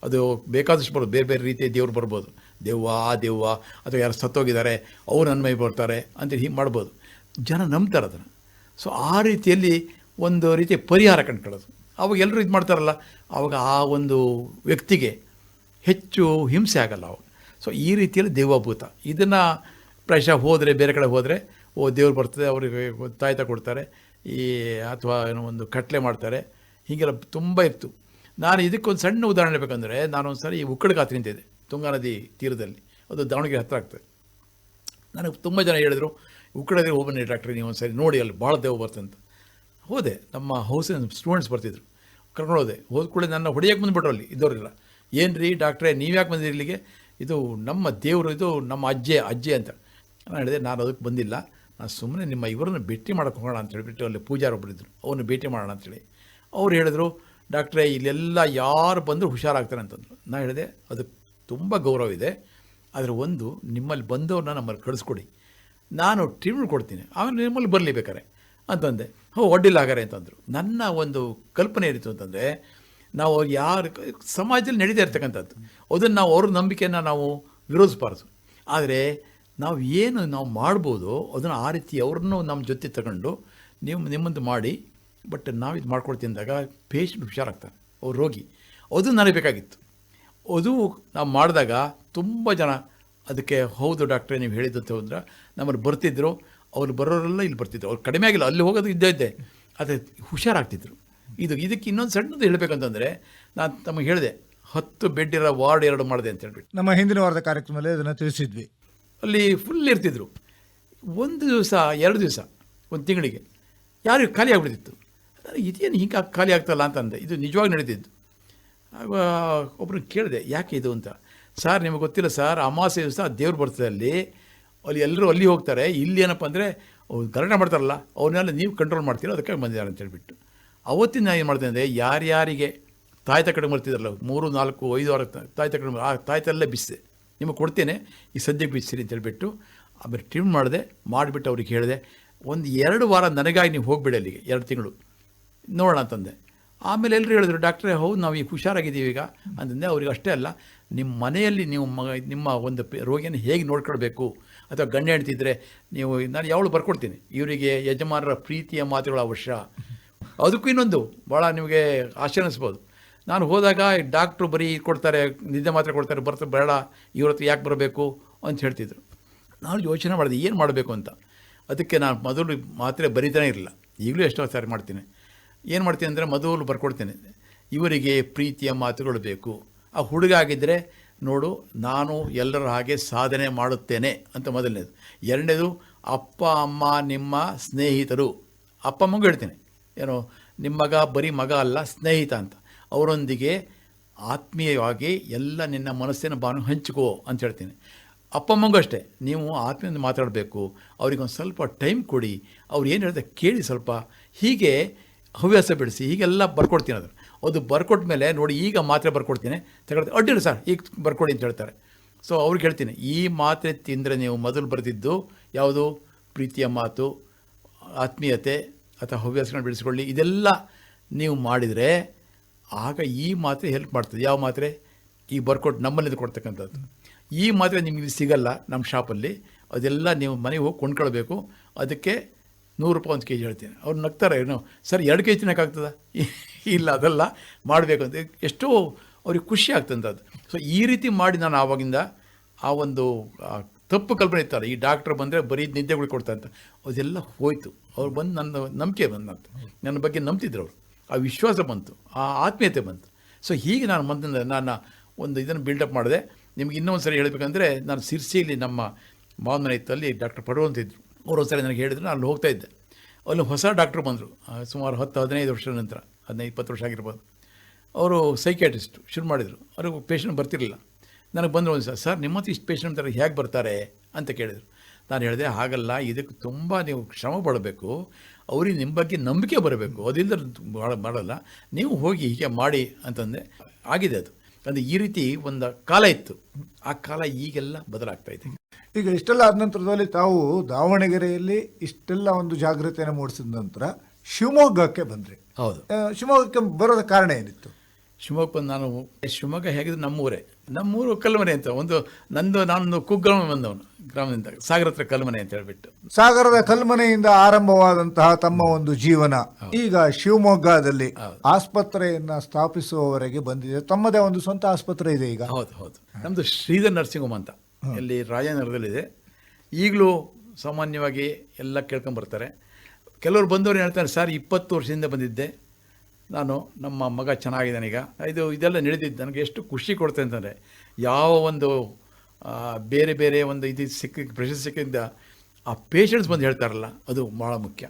ಅದು ಬೇಕಾದಷ್ಟು ಬರ್ಬೋದು, ಬೇರೆ ಬೇರೆ ರೀತಿಯ ದೇವ್ರು ಬರ್ಬೋದು. ದೆವ್ವ, ಆ ದೆವ್ವ, ಅಥವಾ ಯಾರು ಸತ್ತೋಗಿದ್ದಾರೆ ಅವ್ರು ನನ್ನ ಮೈ ಬರ್ತಾರೆ ಅಂತೇಳಿ ಹೀಗೆ ಮಾಡ್ಬೋದು. ಜನ ನಂಬ್ತಾರೆ ಅದನ್ನು. ಸೊ ಆ ರೀತಿಯಲ್ಲಿ ಒಂದು ರೀತಿಯ ಪರಿಹಾರ ಕಂಡುಕೊಳ್ಳೋದು. ಆವಾಗ ಎಲ್ಲರೂ ಇದು ಮಾಡ್ತಾರಲ್ಲ, ಆವಾಗ ಆ ಒಂದು ವ್ಯಕ್ತಿಗೆ ಹೆಚ್ಚು ಹಿಂಸೆ ಆಗಲ್ಲ ಅವಾಗ. ಸೊ ಈ ರೀತಿಯಲ್ಲಿ ದೆವ್ವಭೂತ ಇದನ್ನು ಪ್ರಾಯಶಃ ಹೋದರೆ, ಬೇರೆ ಕಡೆ ಹೋದರೆ ದೇವ್ರು ಬರ್ತದೆ, ಅವರಿಗೆ ತಾಯ್ತ ಕೊಡ್ತಾರೆ, ಅಥವಾ ಏನೋ ಒಂದು ಕಟ್ಲೆ ಮಾಡ್ತಾರೆ, ಹೀಗೆಲ್ಲ ತುಂಬ ಇತ್ತು. ನಾನು ಇದಕ್ಕೊಂದು ಸಣ್ಣ ಉದಾಹರಣೆ ಹೇಳಬೇಕಂದ್ರೆ, ನಾನು ಒಂದು ಸಾರಿ ಉಕ್ಕಡಗಾತ್ರಿ ನಿಂತಿದ್ದೆ ತುಂಗಾ ನದಿ ತೀರದಲ್ಲಿ, ಅದು ದಾವಣಗೆರೆ ಹತ್ತಿರ ಆಗ್ತದೆ. ನನಗೆ ತುಂಬ ಜನ ಹೇಳಿದರು, ಉಕ್ಕಡಗೆ ಹೋಗ್ಬನ್ನಿ ಡಾಕ್ಟ್ರಿ, ನೀವು ಒಂದು ಸರಿ ನೋಡಿ, ಅಲ್ಲಿ ಭಾಳ ದೇವ್ ಬರ್ತಂತ. ಹೋದೆ, ನಮ್ಮ ಹೌಸಿನ ಸ್ಟೂಡೆಂಟ್ಸ್ ಬರ್ತಿದ್ರು, ಕರ್ಕೊಂಡು ಹೋದ ಕೂಡ ನನ್ನ ಹೊಡೆಯೋಕ್ಕೆ ಬಂದುಬಿಟ್ರು ಅಲ್ಲಿ ಇದ್ದವರೆಲ್ಲ. ಏನು ರೀ ಡಾಕ್ಟ್ರೇ, ನೀವು ಯಾಕೆ ಬಂದಿರಿ ಇಲ್ಲಿಗೆ? ಇದು ನಮ್ಮ ದೇವರು, ಇದು ನಮ್ಮ ಅಜ್ಜೆ ಅಂತ. ನಾನು ಹೇಳಿದೆ, ನಾನು ಅದಕ್ಕೆ ಬಂದಿಲ್ಲ, ನಾನು ಸುಮ್ಮನೆ ನಿಮ್ಮ ಇವರನ್ನು ಭೇಟಿ ಮಾಡೋಕ್ಕೆ ಹೋಗೋಣ ಅಂತ ಹೇಳಿಬಿಟ್ಟು ಅಲ್ಲಿ ಪೂಜಾರೊಬ್ಬರಿದ್ದರು, ಅವನು ಭೇಟಿ ಮಾಡೋಣ ಅಂಥೇಳಿ. ಅವ್ರು ಹೇಳಿದ್ರು, ಡಾಕ್ಟ್ರೇ ಇಲ್ಲೆಲ್ಲ ಯಾರು ಬಂದರೂ ಹುಷಾರಾಗ್ತಾರೆ ಅಂತಂದರು. ನಾನು ಹೇಳಿದೆ, ಅದಕ್ಕೆ ತುಂಬ ಗೌರವ ಇದೆ, ಆದರೆ ಒಂದು ನಿಮ್ಮಲ್ಲಿ ಬಂದವ್ರನ್ನ ನಮ್ಮಲ್ಲಿ ಕಳಿಸ್ಕೊಡಿ, ನಾನು ಟ್ರೀಟ್ಮೆಂಟ್ ಕೊಡ್ತೀನಿ, ಆಮೇಲೆ ನಿಮ್ಮಲ್ಲಿ ಬರಲಿ ಬೇಕಾರೆ ಅಂತಂದೆ. ಒಡ್ಡಿಲ್ಲ ಹಾಗಾರೆ ಅಂತಂದರು. ನನ್ನ ಒಂದು ಕಲ್ಪನೆ ಏನಿತ್ತು ಅಂತಂದರೆ, ನಾವು ಯಾರು ಸಮಾಜದಲ್ಲಿ ನಡೀತಾ ಇರ್ತಕ್ಕಂಥದ್ದು ಅದನ್ನು ನಾವು ಅವ್ರ ನಂಬಿಕೆಯನ್ನು ನಾವು ವಿರೋಧಿಸಬಾರ್ದು. ಆದರೆ ನಾವು ಮಾಡ್ಬೋದು ಅದನ್ನು ಆ ರೀತಿ ಅವ್ರನ್ನೂ ನಮ್ಮ ಜೊತೆ ತಗೊಂಡು ನಿಮ್ಮಂದು ಮಾಡಿ, ಬಟ್ ನಾವು ಇದು ಮಾಡ್ಕೊಡ್ತೀನಿ ಅಂದಾಗ ಪೇಷಂಟ್ ಹುಷಾರಾಗ್ತಾರೆ, ಅವ್ರು ರೋಗಿ. ಅದು ನನಗೆ ಬೇಕಾಗಿತ್ತು. ಅದು ನಾವು ಮಾಡಿದಾಗ ತುಂಬ ಜನ ಅದಕ್ಕೆ ಹೌದು ಡಾಕ್ಟ್ರೇ ನೀವು ಹೇಳಿದ್ದು ಅಂದ್ರೆ ನಮ್ಮಲ್ಲಿ ಬರ್ತಿದ್ರು. ಅವ್ರು ಬರೋರೆಲ್ಲ ಇಲ್ಲಿ ಬರ್ತಿದ್ರು, ಅವ್ರು ಕಡಿಮೆ ಆಗಿಲ್ಲ, ಅಲ್ಲಿ ಹೋಗೋದು ಇದ್ದೇ ಆದರೆ ಹುಷಾರಾಗ್ತಿದ್ರು. ಇದಕ್ಕೆ ಇನ್ನೊಂದು ಸಣ್ಣದು ಹೇಳಬೇಕಂತಂದರೆ, ನಾನು ತಮಗೆ ಹೇಳಿದೆ 10 ಬೆಡ್ ಇರೋ ವಾರ್ಡ್ 2 ಮಾಡಿದೆ ಅಂತ ಹೇಳ್ಬಿಟ್ಟು. ನಮ್ಮ ಹಿಂದಿನ ವಾರದ ಕಾರ್ಯಕ್ರಮದಲ್ಲಿ ಅದನ್ನು ತಿಳಿಸಿದ್ವಿ. ಅಲ್ಲಿ ಫುಲ್ ಇರ್ತಿದ್ರು. 1 ದಿವಸ 2 ದಿವಸ 1 ತಿಂಗಳಿಗೆ ಯಾರಿಗೂ ಖಾಲಿ ಆಗಿಬಿಡ್ತಿತ್ತು. ಇದೇನು ಹಿಂಗೆ ಖಾಲಿ ಆಗ್ತಲ್ಲ ಅಂತಂದೆ. ಇದು ನಿಜವಾಗಿ ನಡೀತಿದ್ದು. ಆಗ ಒಬ್ಬರನ್ನ ಕೇಳಿದೆ, ಯಾಕೆ ಇದು ಅಂತ. ಸರ್ ನಿಮಗೆ ಗೊತ್ತಿಲ್ಲ ಸರ್, ಅಮಾವಾಸ್ಯೆ ದಿವಸ ದೇವ್ರು ಬರ್ತದೆ, ಅಲ್ಲಿ ಎಲ್ಲರೂ ಅಲ್ಲಿ ಹೋಗ್ತಾರೆ, ಇಲ್ಲಿ ಏನಪ್ಪ ಅಂದರೆ ಅವ್ರು ಗಲಾಟೆ ಮಾಡ್ತಾರಲ್ಲ, ಅವ್ರನ್ನೆಲ್ಲ ನೀವು ಕಂಟ್ರೋಲ್ ಮಾಡ್ತೀರೋ ಅದಕ್ಕೆ ಬಂದಿದ್ದಾರೆ ಅಂತ ಹೇಳ್ಬಿಟ್ಟು. ಅವತ್ತಿನ ಏನು ಮಾಡ್ತೀನಿ ಅಂದರೆ, ಯಾರ್ಯಾರಿಗೆ ತಾಯ್ತ ಕಡೆ ಬರ್ತಿದ್ರಲ್ಲ 3, 4, 5 ವಾರ ತಾಯ್ತ ಕಡೆ, ಆ ತಾಯ್ತಲ್ಲೇ ಬಿಸಿದೆ, ನಿಮಗೆ ಕೊಡ್ತೇನೆ, ಈ ಸದ್ಯಕ್ಕೆ ಬಿಸಿರಿ ಅಂತ ಹೇಳ್ಬಿಟ್ಟು ಆಮೇಲೆ ಟ್ರಿಮ್ ಮಾಡಿಬಿಟ್ಟು ಅವ್ರಿಗೆ ಹೇಳಿದೆ, 1-2 ವಾರ ನನಗಾಗಿ ನೀವು ಹೋಗಿಬಿಡಿ ಅಲ್ಲಿಗೆ, 2 ತಿಂಗಳು ನೋಡೋಣ ಅಂತಂದೆ. ಆಮೇಲೆ ಎಲ್ಲರೂ ಹೇಳಿದ್ರು, ಡಾಕ್ಟ್ರೇ ಹೌದು ನಾವು ಈಗ ಹುಷಾರಾಗಿದ್ದೀವಿ ಈಗ ಅಂತಂದೆ. ಅವ್ರಿಗೆ ಅಷ್ಟೇ ಅಲ್ಲ, ನಿಮ್ಮ ಮನೆಯಲ್ಲಿ ನೀವು ನಿಮ್ಮ ಒಂದು ರೋಗಿಯನ್ನು ಹೇಗೆ ನೋಡ್ಕೊಳ್ಬೇಕು, ಅಥವಾ ಗಂಡ ಹೆಂಡ್ತಿದ್ರೆ ನೀವು, ನಾನು ಯಾವಳು ಬರ್ಕೊಡ್ತೀನಿ, ಇವರಿಗೆ ಯಜಮಾನರ ಪ್ರೀತಿಯ ಮಾತುಗಳು ಅವಶ್ಯ. ಅದಕ್ಕೂ ಇನ್ನೊಂದು ಭಾಳ ನಿಮಗೆ ಆಶ್ಚರ್ಯ ಅನಿಸ್ಬೋದು. ನಾನು ಹೋದಾಗ ಡಾಕ್ಟ್ರು ಬರೀ ಕೊಡ್ತಾರೆ, ನಿದ್ದೆ ಮಾತ್ರೆ ಕೊಡ್ತಾರೆ, ಬೇಡ ಇವ್ರ ಹತ್ರ ಯಾಕೆ ಬರಬೇಕು ಅಂತ ಹೇಳ್ತಿದ್ರು. ನಾನು ಯೋಚನೆ ಮಾಡಿದೆ ಏನು ಮಾಡಬೇಕು ಅಂತ. ಅದಕ್ಕೆ ನಾನು ಮೊದಲು ಮಾತ್ರೆ ಬರೀತಾನೆ ಇರಲಿಲ್ಲ, ಈಗಲೂ ಎಷ್ಟೋ ಸಾರಿ ಮಾಡ್ತೀನಿ. ಏನು ಮಾಡ್ತೀನಿ ಅಂದರೆ, ಮೊದಲು ಬರ್ಕೊಡ್ತೇನೆ, ಇವರಿಗೆ ಪ್ರೀತಿಯ ಮಾತುಗಳು ಬೇಕು. ಆ ಹುಡುಗ ಆಗಿದ್ದರೆ ನೋಡು, ನಾನು ಎಲ್ಲರ ಹಾಗೆ ಸಾಧನೆ ಮಾಡುತ್ತೇನೆ ಅಂತ ಮೊದಲನೇದು. 2ನೇದು, ಅಪ್ಪ ಅಮ್ಮ ನಿಮ್ಮ ಸ್ನೇಹಿತರು, ಅಪ್ಪ ಅಮ್ಮಂಗೂ ಹೇಳ್ತೇನೆ, ಏನೋ ನಿಮ್ಮ ಮಗ ಬರೀ ಮಗ ಅಲ್ಲ, ಸ್ನೇಹಿತ ಅಂತ. ಅವರೊಂದಿಗೆ ಆತ್ಮೀಯವಾಗಿ ಎಲ್ಲ ನಿನ್ನ ಮನಸ್ಸಿನ ಭಾವನೆ ಹಂಚಿಕೋ ಅಂತ ಹೇಳ್ತೀನಿ. ಅಪ್ಪ ಅಮ್ಮಂಗೂ ಅಷ್ಟೇ, ನೀವು ಆತ್ಮೀಯದಿಂದ ಮಾತಾಡಬೇಕು, ಅವ್ರಿಗೊಂದು ಸ್ವಲ್ಪ ಟೈಮ್ ಕೊಡಿ, ಅವ್ರು ಏನು ಹೇಳ್ತಾರೆ ಕೇಳಿ ಸ್ವಲ್ಪ, ಹೀಗೆ ಹವ್ಯಾಸ ಬೆಳೆಸಿ, ಹೀಗೆಲ್ಲ ಬರ್ಕೊಡ್ತೀನಿ. ಅದು ಬರ್ಕೊಟ್ಟ ಮೇಲೆ ನೋಡಿ, ಈಗ ಮಾತ್ರೆ ಬರ್ಕೊಡ್ತೀನಿ ತಗೊಳ್ತೀನಿ, ಅಡ್ಡಿಲ್ಲ ಸರ್ ಈಗ ಬರ್ಕೊಡಿ ಅಂತ ಹೇಳ್ತಾರೆ. ಸೊ ಅವ್ರಿಗೆ ಹೇಳ್ತೀನಿ, ಈ ಮಾತ್ರೆ ತಿಂದರೆ ನೀವು ಮೊದಲು ಬರೆದಿದ್ದು ಯಾವುದು, ಪ್ರೀತಿಯ ಮಾತು, ಆತ್ಮೀಯತೆ ಅಥವಾ ಹವ್ಯಾಸಗಳನ್ನ ಬೆಳೆಸ್ಕೊಳ್ಳಿ, ಇದೆಲ್ಲ ನೀವು ಮಾಡಿದರೆ ಆಗ ಈ ಮಾತ್ರೆ ಹೆಲ್ಪ್ ಮಾಡ್ತದೆ. ಯಾವ ಮಾತ್ರೆ? ಈ ಬರ್ಕೊಟ್ಟು ನಮ್ಮಲ್ಲಿಂದ ಕೊಡ್ತಕ್ಕಂಥದ್ದು. ಈ ಮಾತ್ರೆ ನಿಮಗೆ ಸಿಗಲ್ಲ ನಮ್ಮ ಶಾಪಲ್ಲಿ, ಅದೆಲ್ಲ ನೀವು ಮನೆಗೆ ಹೋಗಿ ಕೊಂಡ್ಕೊಳ್ಬೇಕು. ಅದಕ್ಕೆ 100 ರೂಪಾಯಿ ಒಂದು ಕೆ ಜಿ ಹೇಳ್ತೀನಿ. ಅವ್ರು ನಗ್ತಾರೆ, ಏನು ಸರ್ 2 ಕೆ ಜಿ ತಿನ್ನೋಕ್ಕಾಗ್ತದ? ಇಲ್ಲ, ಅದೆಲ್ಲ ಮಾಡಬೇಕು ಅಂತ ಎಷ್ಟೋ ಅವ್ರಿಗೆ ಖುಷಿ ಆಗ್ತಂಥದ್ದು. ಸೊ ಈ ರೀತಿ ಮಾಡಿ ನಾನು ಆವಾಗಿಂದ ಆ ಒಂದು ತಪ್ಪು ಕಲ್ಪನೆ ಇತ್ತಲ್ಲ, ಈ ಡಾಕ್ಟ್ರ್ ಬಂದರೆ ಬರೀ ನಿದ್ದೆಗಳು ಕೊಡ್ತಾರೆ ಅಂತ, ಅದೆಲ್ಲ ಹೋಯಿತು. ಅವ್ರು ಬಂದು ನನ್ನ ನಂಬಿಕೆ ಬಂದಂತ, ನನ್ನ ಬಗ್ಗೆ ನಂಬ್ತಿದ್ರು ಅವರು, ಆ ವಿಶ್ವಾಸ ಬಂತು, ಆ ಆತ್ಮೀಯತೆ ಬಂತು. ಸೊ ಹೀಗೆ ನಾನು ಬಂದ ನಾನು ಒಂದು ಇದನ್ನು ಬಿಲ್ಡಪ್ ಮಾಡಿದೆ. ನಿಮ್ಗೆ ಇನ್ನೊಂದು ಸರಿ ಹೇಳಬೇಕಂದ್ರೆ, ನಾನು ಸಿರ್ಸಿಯಲ್ಲಿ ನಮ್ಮ ಮಾವನ ಮನೆ ಇತ್ತು, ಅಲ್ಲಿ ಡಾಕ್ಟರ್ ಪಡೋ ಅಂತ ಇದ್ದರು. ಅವರು ಒಂದು ಸರಿ ನನಗೆ ಹೇಳಿದ್ರು, ನಾನು ಅಲ್ಲಿ ಹೋಗ್ತಾ ಇದ್ದೆ. ಅಲ್ಲಿ ಹೊಸ ಡಾಕ್ಟ್ರು ಬಂದರು, ಸುಮಾರು 10-15 ವರ್ಷದ ನಂತರ, 15-20 ವರ್ಷ ಆಗಿರ್ಬೋದು. ಅವರು ಸೈಕ್ಯಾಟ್ರಿಸ್ಟು ಶುರು ಮಾಡಿದರು. ಅವ್ರಿಗೆ ಪೇಷಂಟ್ ಬರ್ತಿರಲಿಲ್ಲ. ನನಗೆ ಬಂದರು ಒಂದು ಸರ್, ನಿಮ್ಮ ಹತ್ರ ಇಷ್ಟು ಪೇಷಂಟ್ ಅಂತಾರೆ, ಹೇಗೆ ಬರ್ತಾರೆ ಅಂತ ಕೇಳಿದರು. ನಾನು ಹೇಳಿದೆ, ಹಾಗಲ್ಲ, ಇದಕ್ಕೆ ತುಂಬ ನೀವು ಶ್ರಮ ಪಡಬೇಕು, ಅವ್ರಿಗೆ ನಿಮ್ಮ ಬಗ್ಗೆ ನಂಬಿಕೆ ಬರಬೇಕು, ಅದಿಲ್ಲದ ಮಾಡಲ್ಲ, ನೀವು ಹೋಗಿ ಹೀಗೆ ಮಾಡಿ ಅಂತಂದೆ. ಆಗಿದೆ ಅದು. ಅಂದರೆ ಈ ರೀತಿ ಒಂದು ಕಾಲ ಇತ್ತು, ಆ ಕಾಲ ಈಗೆಲ್ಲ ಬದಲಾಗ್ತಾ ಇದೆ. ಈಗ ಇಷ್ಟೆಲ್ಲ ಆದ ನಂತರದಲ್ಲಿ ತಾವು ದಾವಣಗೆರೆಯಲ್ಲಿ ಇಷ್ಟೆಲ್ಲ ಒಂದು ಜಾಗೃತಿಯನ್ನು ಮೂಡಿಸಿದ ನಂತರ ಶಿವಮೊಗ್ಗಕ್ಕೆ ಬಂದ್ರಿ. ಹೌದು. ಶಿವಮೊಗ್ಗಕ್ಕೆ ಬರೋದ ಕಾರಣ ಏನಿತ್ತು? ಶಿವಮೊಗ್ಗ ಬಂದು ನಾನು ಶಿವಮೊಗ್ಗ ಹೇಗಿದ್ರು ನಮ್ಮೂರು ಕಲ್ಮನೆ ಅಂತ ಒಂದು ನಾನು ಕುಗ್ರಾಮ ಬಂದವನು, ಗ್ರಾಮದಿಂದ ಸಾಗರ ಹತ್ರ ಕಲ್ಮನೆ ಅಂತ ಹೇಳ್ಬಿಟ್ಟು. ಸಾಗರದ ಕಲ್ಮನೆಯಿಂದ ಆರಂಭವಾದಂತಹ ತಮ್ಮ ಒಂದು ಜೀವನ ಈಗ ಶಿವಮೊಗ್ಗದಲ್ಲಿ ಆಸ್ಪತ್ರೆಯನ್ನ ಸ್ಥಾಪಿಸುವವರೆಗೆ ಬಂದಿದೆ. ತಮ್ಮದೇ ಒಂದು ಸ್ವಂತ ಆಸ್ಪತ್ರೆ ಇದೆ ಈಗ. ಹೌದು. ನಮ್ಮದು ಶ್ರೀಧರ್ ನರ್ಸಿಂಗ್ ಹೋಮ್ ಅಂತ ಇಲ್ಲಿ ರಾಜನಗರದಲ್ಲಿದೆ. ಈಗಲೂ ಸಾಮಾನ್ಯವಾಗಿ ಎಲ್ಲ ಕೇಳ್ಕೊಂಬರ್ತಾರೆ. ಕೆಲವರು ಬಂದವರು ಹೇಳ್ತಾರೆ, ಸರ್ 20 ವರ್ಷದಿಂದ ಬಂದಿದ್ದೆ ನಾನು, ನಮ್ಮ ಮಗ ಚೆನ್ನಾಗಿದ್ದಾನೆ ಈಗ. ಇದೆಲ್ಲ ನಡೆದಿದ್ದು ನನಗೆ ಎಷ್ಟು ಖುಷಿ ಕೊಡ್ತೆ ಅಂತಂದರೆ, ಯಾವ ಒಂದು ಬೇರೆ ಒಂದು ಇದು ಪ್ರಶಸ್ತಿ ಸಿಕ್ಕಿದ್ದ ಆ ಪೇಷಂಟ್ಸ್ ಬಂದು ಹೇಳ್ತಾರಲ್ಲ, ಅದು ಭಾಳ ಮುಖ್ಯ.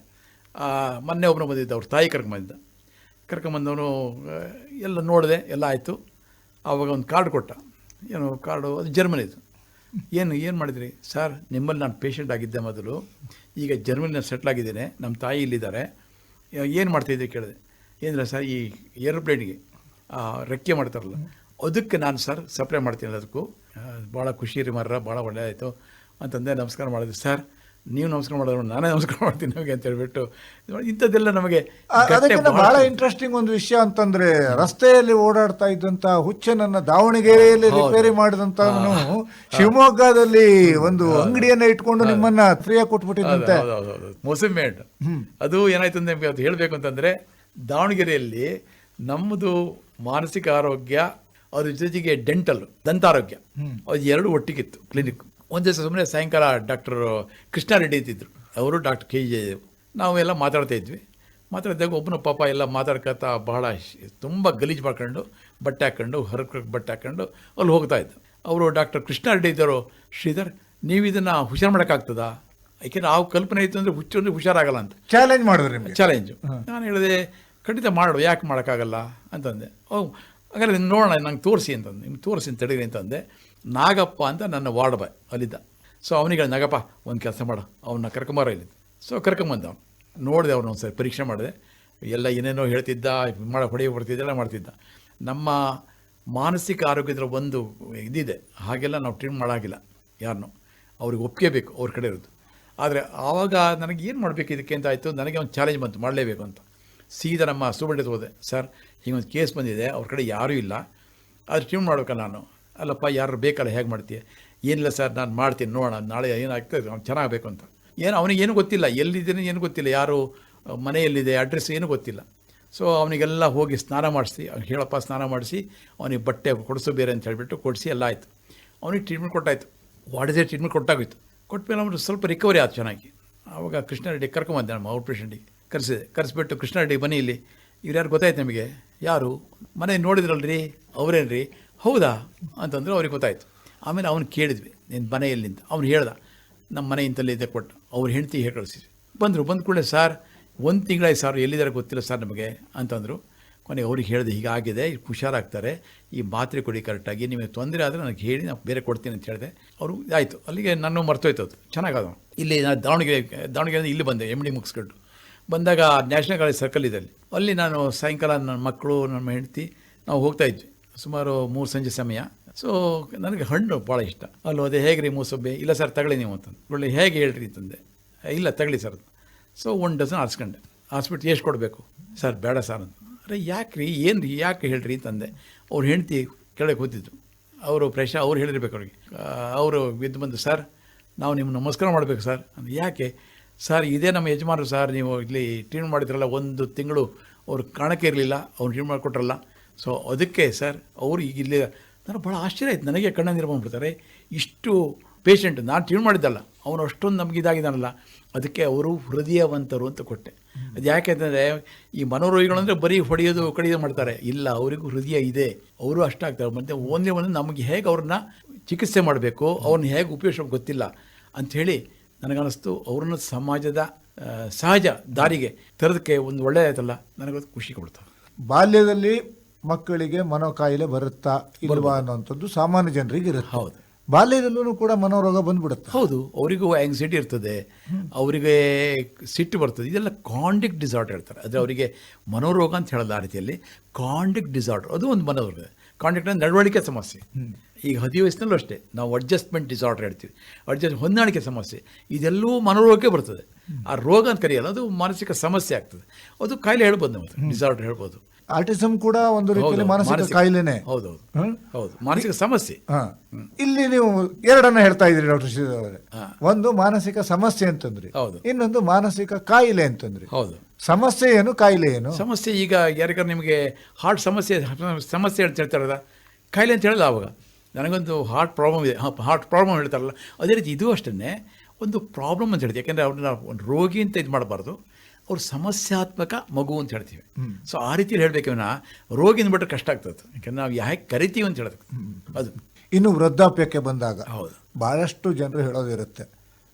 ಮೊನ್ನೆ ಒಬ್ಬನು ಬಂದಿದ್ದ, ಅವ್ರ ತಾಯಿ ಕರ್ಕೊಂಬಂದವನು ಎಲ್ಲ ನೋಡಿದೆ, ಎಲ್ಲ ಆಯಿತು. ಆವಾಗ ಒಂದು ಕಾರ್ಡ್ ಕೊಟ್ಟ. ಏನು ಕಾರ್ಡು? ಅದು ಜರ್ಮನಿದು. ಏನು ಮಾಡಿದ್ರಿ ಸರ್? ನಿಮ್ಮಲ್ಲಿ ನಾನು ಪೇಷಂಟ್ ಆಗಿದ್ದೆ ಮೊದಲು, ಈಗ ಜರ್ಮನಿನ ಸೆಟ್ಲ್ ಆಗಿದ್ದೇನೆ, ನಮ್ಮ ತಾಯಿ ಇಲ್ಲಿದ್ದಾರೆ, ಏನು ಮಾಡ್ತಾಯಿದ್ದೆ ಕೇಳಿದೆ. ಏನಿಲ್ಲ ಸರ್, ಈ ಏರೋಪ್ಲೇನ್ಗೆ ರೆಕ್ಕೆ ಮಾಡ್ತಾರಲ್ಲ, ಅದಕ್ಕೆ ನಾನು ಸರ್ ಸಪ್ಲೈ ಮಾಡ್ತೀನಿ, ಅದಕ್ಕೂ ಭಾಳ ಖುಷಿ ರೀ ಮಾರ್ರ, ಭಾಳ ಒಳ್ಳೆಯದಾಯಿತು ಅಂತಂದೆ. ನಮಸ್ಕಾರ ಮಾಡಿದ್ವಿ. ಸರ್ ನೀವು ನಮಸ್ಕಾರ ಮಾಡಿದ್ರು ನಾನೇ ನಮಸ್ಕಾರ ಮಾಡ್ತೀನಿ ನಮಗೆ ಅಂತ ಹೇಳ್ಬಿಟ್ಟು, ಇಂಥದ್ದೆಲ್ಲ ನಮಗೆ ಬಹಳ ಇಂಟ್ರೆಸ್ಟಿಂಗ್ ಒಂದು ವಿಷಯ ಅಂತಂದ್ರೆ, ರಸ್ತೆಯಲ್ಲಿ ಓಡಾಡ್ತಾ ಇದ್ದಂತ ಹುಚ್ಚನನ್ನ ದಾವಣಗೆರೆಯಲ್ಲಿ ರಿಪೇರಿ ಮಾಡಿದಂತವನು ಶಿವಮೊಗ್ಗದಲ್ಲಿ ಒಂದು ಅಂಗಡಿಯನ್ನ ಇಟ್ಕೊಂಡು ನಿಮ್ಮನ್ನ ಫ್ರೀಯಾಗಿ ಕೊಟ್ಬಿಟ್ಟಿದ್ದಂತೆ. ಮೋಸಮ್ಮೆ ಹಣ್ಣು. ಅದು ಏನಾಯ್ತು ಅಂದ್ರೆ ನಿಮಗೆ ಅದು ಹೇಳಬೇಕು ಅಂತಂದ್ರೆ, ದಾವಣಗೆರೆಯಲ್ಲಿ ನಮ್ಮದು ಮಾನಸಿಕ ಆರೋಗ್ಯ, ಅದ್ರ ಜೊತೆಗೆ ದಂತಾರೋಗ್ಯ, ಅದು 2 ಒಟ್ಟಿಗಿತ್ತು ಕ್ಲಿನಿಕ್. ಒಂದೇ ಸುಮ್ಮನೆ ಸಾಯಂಕಾಲ ಡಾಕ್ಟರ್ ಕೃಷ್ಣಾರೆಡ್ಡಿ ಇದ್ದಿದ್ರು, ಅವರು ಡಾಕ್ಟರ್ KJ. ನಾವೆಲ್ಲ ಮಾತಾಡ್ತಾ ಇದ್ವಿ. ಮಾತಾಡಿದಾಗ ಒಬ್ಬನು ಪಾಪ ಎಲ್ಲ ಮಾತಾಡ್ಕೊತಾ ಬಹಳ ತುಂಬ ಗಲೀಜು ಮಾಡ್ಕೊಂಡು, ಬಟ್ಟೆ ಹಾಕ್ಕೊಂಡು, ಬಟ್ಟೆ ಹಾಕ್ಕೊಂಡು ಅಲ್ಲಿ ಹೋಗ್ತಾ ಇದ್ದು. ಅವರು ಡಾಕ್ಟರ್ ಕೃಷ್ಣಾರೆಡ್ಡಿ ಇದ್ದರು, ಶ್ರೀಧರ್ ನೀವು ಇದನ್ನು ಹುಷಾರು ಮಾಡೋಕ್ಕಾಗ್ತದಾ? ಯಾಕೆಂದ್ರೆ ಆ ಕಲ್ಪನೆ ಇತ್ತು ಅಂದರೆ ಹುಷಾರಾಗಲ್ಲ ಅಂತ ಚಾಲೆಂಜ್ ಮಾಡಿದ್ರಿ. ಚಾಲೆಂಜು. ನಾನು ಹೇಳಿದೆ, ಖಂಡಿತ ಮಾಡು, ಯಾಕೆ ಮಾಡೋಕ್ಕಾಗಲ್ಲ ಅಂತಂದೆ. ಹಾಗಾದ್ರೆ ನೋಡೋಣ, ನಂಗೆ ತೋರಿಸಿ ಅಂತಂದೆ. ನಿಮ್ಗೆ ತೋರಿಸಿ ಅಂತ ತಡೀರಿ ಅಂತಂದೆ. ನಾಗಪ್ಪ ಅಂತ ನನ್ನ ವಾರ್ಡ್ ಬಾಯ್ ಅಲ್ಲಿದ್ದ. ಸೊ ಅವನಿಗೆ ನಾಗಪ್ಪ ಒಂದು ಕೆಲಸ ಮಾಡು, ಅವನ್ನ ಕರ್ಕೊಂಬಾರ ಇಲ್ಲಿದ್ದ. ಸೊ ಕರ್ಕೊಂಬಂದ ಅವನು. ನೋಡಿದೆ, ಅವ್ನು ಒಂದು ಸರಿ ಪರೀಕ್ಷೆ ಮಾಡಿದೆ. ಎಲ್ಲ ಏನೇನೋ ಹೇಳ್ತಿದ್ದ, ಹೊಡೆಯ ಬರ್ತಿದ್ದ, ಎಲ್ಲ ಮಾಡ್ತಿದ್ದ. ನಮ್ಮ ಮಾನಸಿಕ ಆರೋಗ್ಯದ ಒಂದು ಇದಿದೆ, ಹಾಗೆಲ್ಲ ನಾವು ಟ್ರೀಟ್ ಮಾಡೋಂಗಿಲ್ಲ ಯಾರನ್ನೂ, ಅವ್ರಿಗೆ ಒಪ್ಪಿಗೆ ಬೇಕು ಅವ್ರ ಕಡೆ ಇರೋದು. ಆದರೆ ಆವಾಗ ನನಗೆ ಏನು ಮಾಡಬೇಕು ಇದಕ್ಕೆ ಅಂತ ಆಯಿತು. ನನಗೆ ಒಂದು ಚಾಲೆಂಜ್ ಬಂತು, ಮಾಡಲೇಬೇಕು ಅಂತ. ಸೀದಾ ನಮ್ಮ ಸೂಪರ್ಡೆಂಟ್ ಹೋದೆ. ಸರ್ ಹೀಗೊಂದು ಕೇಸ್ ಬಂದಿದೆ, ಅವ್ರ ಕಡೆ ಯಾರೂ ಇಲ್ಲ, ಆದರೆ ಟ್ಯೂನ್ ಮಾಡ್ಬೇಕಲ್ಲ ನಾನು. ಅಲ್ಲಪ್ಪ ಯಾರು ಬೇಕಲ್ಲ, ಹೇಗೆ ಮಾಡ್ತೀಯ? ಏನಿಲ್ಲ ಸರ್, ನಾನು ಮಾಡ್ತೀನಿ, ನೋಡೋಣ ನಾಳೆ ಏನಾಗ್ತದೆ, ಅವ್ನು ಚೆನ್ನಾಗಬೇಕು ಅಂತ. ಅವನಿಗೇನು ಗೊತ್ತಿಲ್ಲ, ಎಲ್ಲಿದ್ದೇನೆ ಏನು ಗೊತ್ತಿಲ್ಲ, ಯಾರು ಮನೆಯಲ್ಲಿದೆ, ಅಡ್ರೆಸ್ ಏನೂ ಗೊತ್ತಿಲ್ಲ. ಸೊ ಅವನಿಗೆಲ್ಲ ಹೋಗಿ ಸ್ನಾನ ಮಾಡಿಸಿ, ಹೇಳಪ್ಪ ಸ್ನಾನ ಮಾಡಿಸಿ, ಅವನಿಗೆ ಬಟ್ಟೆ ಕೊಡಿಸೋ ಬೇರೆ ಅಂತ ಹೇಳಿಬಿಟ್ಟು ಕೊಡಿಸಿ ಎಲ್ಲ ಆಯಿತು. ಅವನಿಗೆ ಟ್ರೀಟ್ಮೆಂಟ್ ಕೊಟ್ಟಾಯಿತು, ವಾರ್ಡಿದೆ ಟ್ರೀಟ್ಮೆಂಟ್ ಕೊಟ್ಟಾಗೋಯ್ತು. ಕೊಟ್ಟಮೇಲೆ ಅವನು ಸ್ವಲ್ಪ ರಿಕವರಿ ಆಯ್ತು ಚೆನ್ನಾಗಿ. ಆವಾಗ ಕೃಷ್ಣಾರೆಡ್ಡಿ ಕರ್ಕೊಂಬಂದೆ, ನಮ್ಮ ಔಟ್ ಪೇಷೆಂಟಿಗೆ ಕರೆಸಿಬಿಟ್ಟು, ಕೃಷ್ಣಾರೆಡ್ಡಿ ಬನ್ನಿ ಇಲ್ಲಿ, ಇವ್ರು ಯಾರು ಗೊತ್ತಾಯ್ತು ನಿಮಗೆ? ಯಾರು ಮನೆ ನೋಡಿದ್ರಲ್ರಿ, ಅವರೇನ್ರಿ? ಹೌದಾ ಅಂತಂದ್ರೆ ಅವ್ರಿಗೆ ಗೊತ್ತಾಯಿತು. ಆಮೇಲೆ ಅವ್ನು ಕೇಳಿದ್ವಿ, ನಿನ್ನ ಮನೆ ಎಲ್ಲಿಂದ? ಅವ್ನು ಹೇಳ್ದ, ನಮ್ಮ ಮನೆ ಇಂಥಲ್ಲಿದ್ದೆ ಕೊಟ್ಟು. ಅವ್ರ ಹೆಂಡ್ತಿ ಹೇಳಿ ಕಳಿಸಿದ್ವಿ. ಬಂದ ಕೂಡಲೇ, ಸರ್ 1 ತಿಂಗಳಾಯ್ತು ಸರ್, ಎಲ್ಲಿದ್ದಾರೆ ಗೊತ್ತಿಲ್ಲ ಸರ್ ನಮಗೆ ಅಂತಂದರು. ಕೊನೆಗೆ ಅವ್ರಿಗೆ ಹೇಳಿದೆ, ಹೀಗಾಗಿದೆ, ಹುಷಾರಾಗ್ತಾರೆ, ಈ ಮಾತ್ರೆ ಕೊಡಿ ಕರೆಕ್ಟಾಗಿ, ನಿಮಗೆ ತೊಂದರೆ ಆದರೆ ನನಗೆ ಹೇಳಿ, ನಾನು ಬೇರೆ ಕೊಡ್ತೀನಿ ಅಂತ ಹೇಳಿದೆ. ಅವರು ಆಯಿತು. ಅಲ್ಲಿಗೆ ನಾನು ಮರ್ತೋಯ್ತು, ಅದು ಚೆನ್ನಾಗದ. ಇಲ್ಲಿ ನಾನು ದಾವಣಗೆರೆಯಿಂದ ಇಲ್ಲಿ ಬಂದೆ, MD ಮುಗಿಸ್ಕೊಂಡು. ಬಂದಾಗ ನ್ಯಾಷನಲ್ ಕಾಲೇಜ್ ಸರ್ಕಲ್ ಇದೆ, ಅಲ್ಲಿ ನಾನು ಸಾಯಂಕಾಲ ನನ್ನ ಮಕ್ಕಳು, ನಮ್ಮ ಹೆಂಡತಿ, ನಾವು ಹೋಗ್ತಾಯಿದ್ವಿ. ಸುಮಾರು 3 ಸಂಜೆ ಸಮಯ. ಸೊ ನನಗೆ ಹಣ್ಣು ಭಾಳ ಇಷ್ಟ. ಅಲ್ಲಿ ಹೋದೆ, ಹೇಗೆ ರೀ ಮೂಸಬ್ಬೆ? ಇಲ್ಲ ಸರ್ ತಗೊಳ್ಳಿ ನೀವು ಅಂತಂದು. ಒಳ್ಳೆ ಹೇಗೆ ಹೇಳ್ರಿ ಅಂತಂದೆ. ಇಲ್ಲ ತಗೊಳ್ಳಿ ಸರ್. ಸೊ 1 ಡಜನ್ ಆರಿಸ್ಕೊಂಡೆ. ಆರಿಸ್ಬಿಟ್ಟು ಎಷ್ಟು ಕೊಡಬೇಕು? ಸರ್ ಬೇಡ ಸರ್ ಅಂತ. ಅರೆ ಯಾಕೆ ಏನು ರೀ ಯಾಕೆ ಹೇಳ್ರಿ ಅಂತಂದೆ. ಅವ್ರ ಹೆಂಡತಿ ಕೆಳಗೆ ಕೂತಿದ್ರು, ಅವರು ಅವ್ರು ಹೇಳಿರ್ಬೇಕು ಅವ್ರಿಗೆ. ಅವರು ಬಿದ್ದು ಬಂದು, ಸರ್ ನಾವು ನಿಮ್ಗೆ ನಮಸ್ಕಾರ ಮಾಡಬೇಕು ಸರ್ ಅಂದ್ರೆ. ಯಾಕೆ ಸರ್, ಇದೇ ನಮ್ಮ ಯಜಮಾನರು ಸರ್, ನೀವು ಇಲ್ಲಿ ಟ್ರೀಟ್ಮೆಂಟ್ ಮಾಡಿದ್ರಲ್ಲ 1 ತಿಂಗಳು ಅವ್ರು ಕಾಣಕ್ಕೆ ಇರಲಿಲ್ಲ, ಅವ್ರು ಟ್ರೀಟ್ಮೆಂಟ್ ಮಾಡಿಕೊಟ್ರಲ್ಲ, ಸೊ ಅದಕ್ಕೆ ಸರ್ ಅವರು ಈಗ ಇಲ್ಲಿ. ನನಗೆ ಭಾಳ ಆಶ್ಚರ್ಯ ಆಯ್ತು, ನನಗೆ ಕಣ್ಣ ನೀರು ಬಂದ್ಬಿಡ್ತಾರೆ. ಇಷ್ಟು ಪೇಷಂಟ್ ನಾನು ಟ್ರೀಟ್ಮೆಂಟ್ ಮಾಡಿದ್ದಲ್ಲ, ಅವನು ಅಷ್ಟೊಂದು ನಮ್ಗೆ ಇದಾಗಿದ್ದಾನಲ್ಲ, ಅದಕ್ಕೆ ಅವರು ಹೃದಯವಂತರು ಅಂತ ಕೊಟ್ಟೆ. ಅದು ಯಾಕೆ ಅಂತಂದರೆ ಈ ಮನೋರೋಗಿಗಳಂದರೆ ಬರೀ ಹೊಡೆಯೋದು ಕಡಿಯೋದು ಮಾಡ್ತಾರೆ, ಇಲ್ಲ ಅವರಿಗೂ ಹೃದಯ ಇದೆ, ಅವರು ಅಷ್ಟಾಗ್ತಾರೆ. ಮತ್ತು ಒಂದು ನಮಗೆ ಹೇಗೆ ಅವ್ರನ್ನ ಚಿಕಿತ್ಸೆ ಮಾಡಬೇಕು, ಅವ್ರನ್ನ ಹೇಗೆ ಉಪಯೋಗಿಸೋಕೆ ಗೊತ್ತಿಲ್ಲ ಅಂಥೇಳಿ ನನಗನ್ನಿಸ್ತು. ಅವ್ರನ್ನ ಸಮಾಜದ ಸಹಜ ದಾರಿಗೆ ತರೋದಕ್ಕೆ ಒಂದು ಒಳ್ಳೆಯದಾಯ್ತಲ್ಲ, ನನಗದು ಖುಷಿ ಕೊಡ್ತಾರೆ. ಬಾಲ್ಯದಲ್ಲಿ ಮಕ್ಕಳಿಗೆ ಮನೋಕಾಯಿಲೆ ಬರುತ್ತಾ ಇಲ್ವಾ ಅನ್ನೋಂಥದ್ದು ಸಾಮಾನ್ಯ ಜನರಿಗೆ ಇರುತ್ತೆ. ಹೌದು, ಬಾಲ್ಯದಲ್ಲೂ ಕೂಡ ಮನೋರೋಗ ಬಂದ್ಬಿಡುತ್ತೆ. ಹೌದು, ಅವರಿಗೂ ಆ್ಯಂಗ್ಸೈಟಿ ಇರ್ತದೆ, ಅವರಿಗೆ ಸಿಟ್ಟು ಬರ್ತದೆ, ಇದೆಲ್ಲ ಕಾಂಡಕ್ಟ್ ಡಿಸಾರ್ಡರ್ ಹೇಳ್ತಾರೆ. ಆದರೆ ಅವರಿಗೆ ಮನೋರೋಗ ಅಂತ ಹೇಳಲ್ಲ ಆ ರೀತಿಯಲ್ಲಿ. ಕಾಂಡಕ್ಟ್ ಡಿಸಾರ್ಡರ್ ಅದು ಒಂದು ಮನೋರೋಗ. ಕಾಂಡಕ್ಟ್ ಅಂದರೆ ನಡವಳಿಕೆ ಸಮಸ್ಯೆ. ಈಗ 10 ವಯಸ್ಸಿನಲ್ಲೂ ಅಷ್ಟೇ ನಾವು ಅಡ್ಜಸ್ಟ್ಮೆಂಟ್ ಡಿಸಾರ್ಡರ್ ಹೇಳ್ತೀವಿ, ಹೊಂದಾಣಿಕೆ ಸಮಸ್ಯೆ, ಇದೆಲ್ಲವೂ ಮನೋರೋಗಕ್ಕೆ ಬರ್ತದೆ. ಆ ರೋಗ ಅಂತ ಕರೆಯಲ್ಲ, ಅದು ಮಾನಸಿಕ ಸಮಸ್ಯೆ ಆಗ್ತದೆ, ಅದು ಕಾಯಿಲೆ ಹೇಳ್ಬೋದು, ನಾವು ಡಿಸಾರ್ಡರ್ ಹೇಳ್ಬೋದು. ಆಟಿಸಮ್ ಕೂಡ ಒಂದು ರೀತಿಯಲ್ಲಿ ಮಾನಸಿಕ ಕಾಯಿಲೆನೇ. ಹೌದೌದು, ಹೌದು, ಮಾನಸಿಕ ಸಮಸ್ಯೆ. ಇಲ್ಲಿ ನೀವು ಎರಡನ್ನ ಹೇಳ್ತಾ ಇದ್ರಿ ಡಾಕ್ಟರ್ ಶ್ರೀಧರ್ ಅವರೇ. ಒಂದು ಮಾನಸಿಕ ಸಮಸ್ಯೆ ಅಂತಂದ್ರಿ, ಹೌದು. ಇನ್ನೊಂದು ಮಾನಸಿಕ ಕಾಯಿಲೆ ಅಂತಂದ್ರಿ. ಹೌದು, ಸಮಸ್ಯೆ ಏನು, ಕಾಯಿಲೆ ಏನು? ಸಮಸ್ಯೆ ಈಗ ಯಾರಿಗಾರು ನಿಮಗೆ ಹಾರ್ಟ್ ಸಮಸ್ಯೆ ಅಂತ ಹೇಳ್ತಾರಲ್ಲ, ಕಾಯಿಲೆ ಅಂತ ಹೇಳಲ್ಲ. ಆವಾಗ ನನಗೊಂದು ಹಾರ್ಟ್ ಪ್ರಾಬ್ಲಮ್ ಇದೆ, ಹಾರ್ಟ್ ಪ್ರಾಬ್ಲಮ್ ಹೇಳ್ತಾರಲ್ಲ, ಅದೇ ರೀತಿ ಇದು ಅಷ್ಟೇ ಒಂದು ಪ್ರಾಬ್ಲಮ್ ಅಂತ ಹೇಳ್ತೀವಿ. ಯಾಕೆಂದರೆ ಅವ್ರನ್ನ ಒಂದು ರೋಗಿ ಅಂತ ಇದು ಮಾಡಬಾರ್ದು, ಅವ್ರು ಸಮಸ್ಯಾತ್ಮಕ ಮಗು ಅಂತ ಹೇಳ್ತೀವಿ. ಸೊ ಆ ರೀತಿಯಲ್ಲಿ ಹೇಳಬೇಕೇನ, ರೋಗಿನ ಬಿಟ್ಟರೆ ಕಷ್ಟ ಆಗ್ತದೆ, ಯಾಕೆಂದ್ರೆ ನಾವು ಯಾಕೆ ಕರಿತೀವಿ ಅಂತ ಹೇಳೋದು ಅದು. ಇನ್ನು ವೃದ್ಧಾಪ್ಯಕ್ಕೆ ಬಂದಾಗ ಹೌದು, ಬಹಳಷ್ಟು ಜನರು ಹೇಳೋದಿರುತ್ತೆ,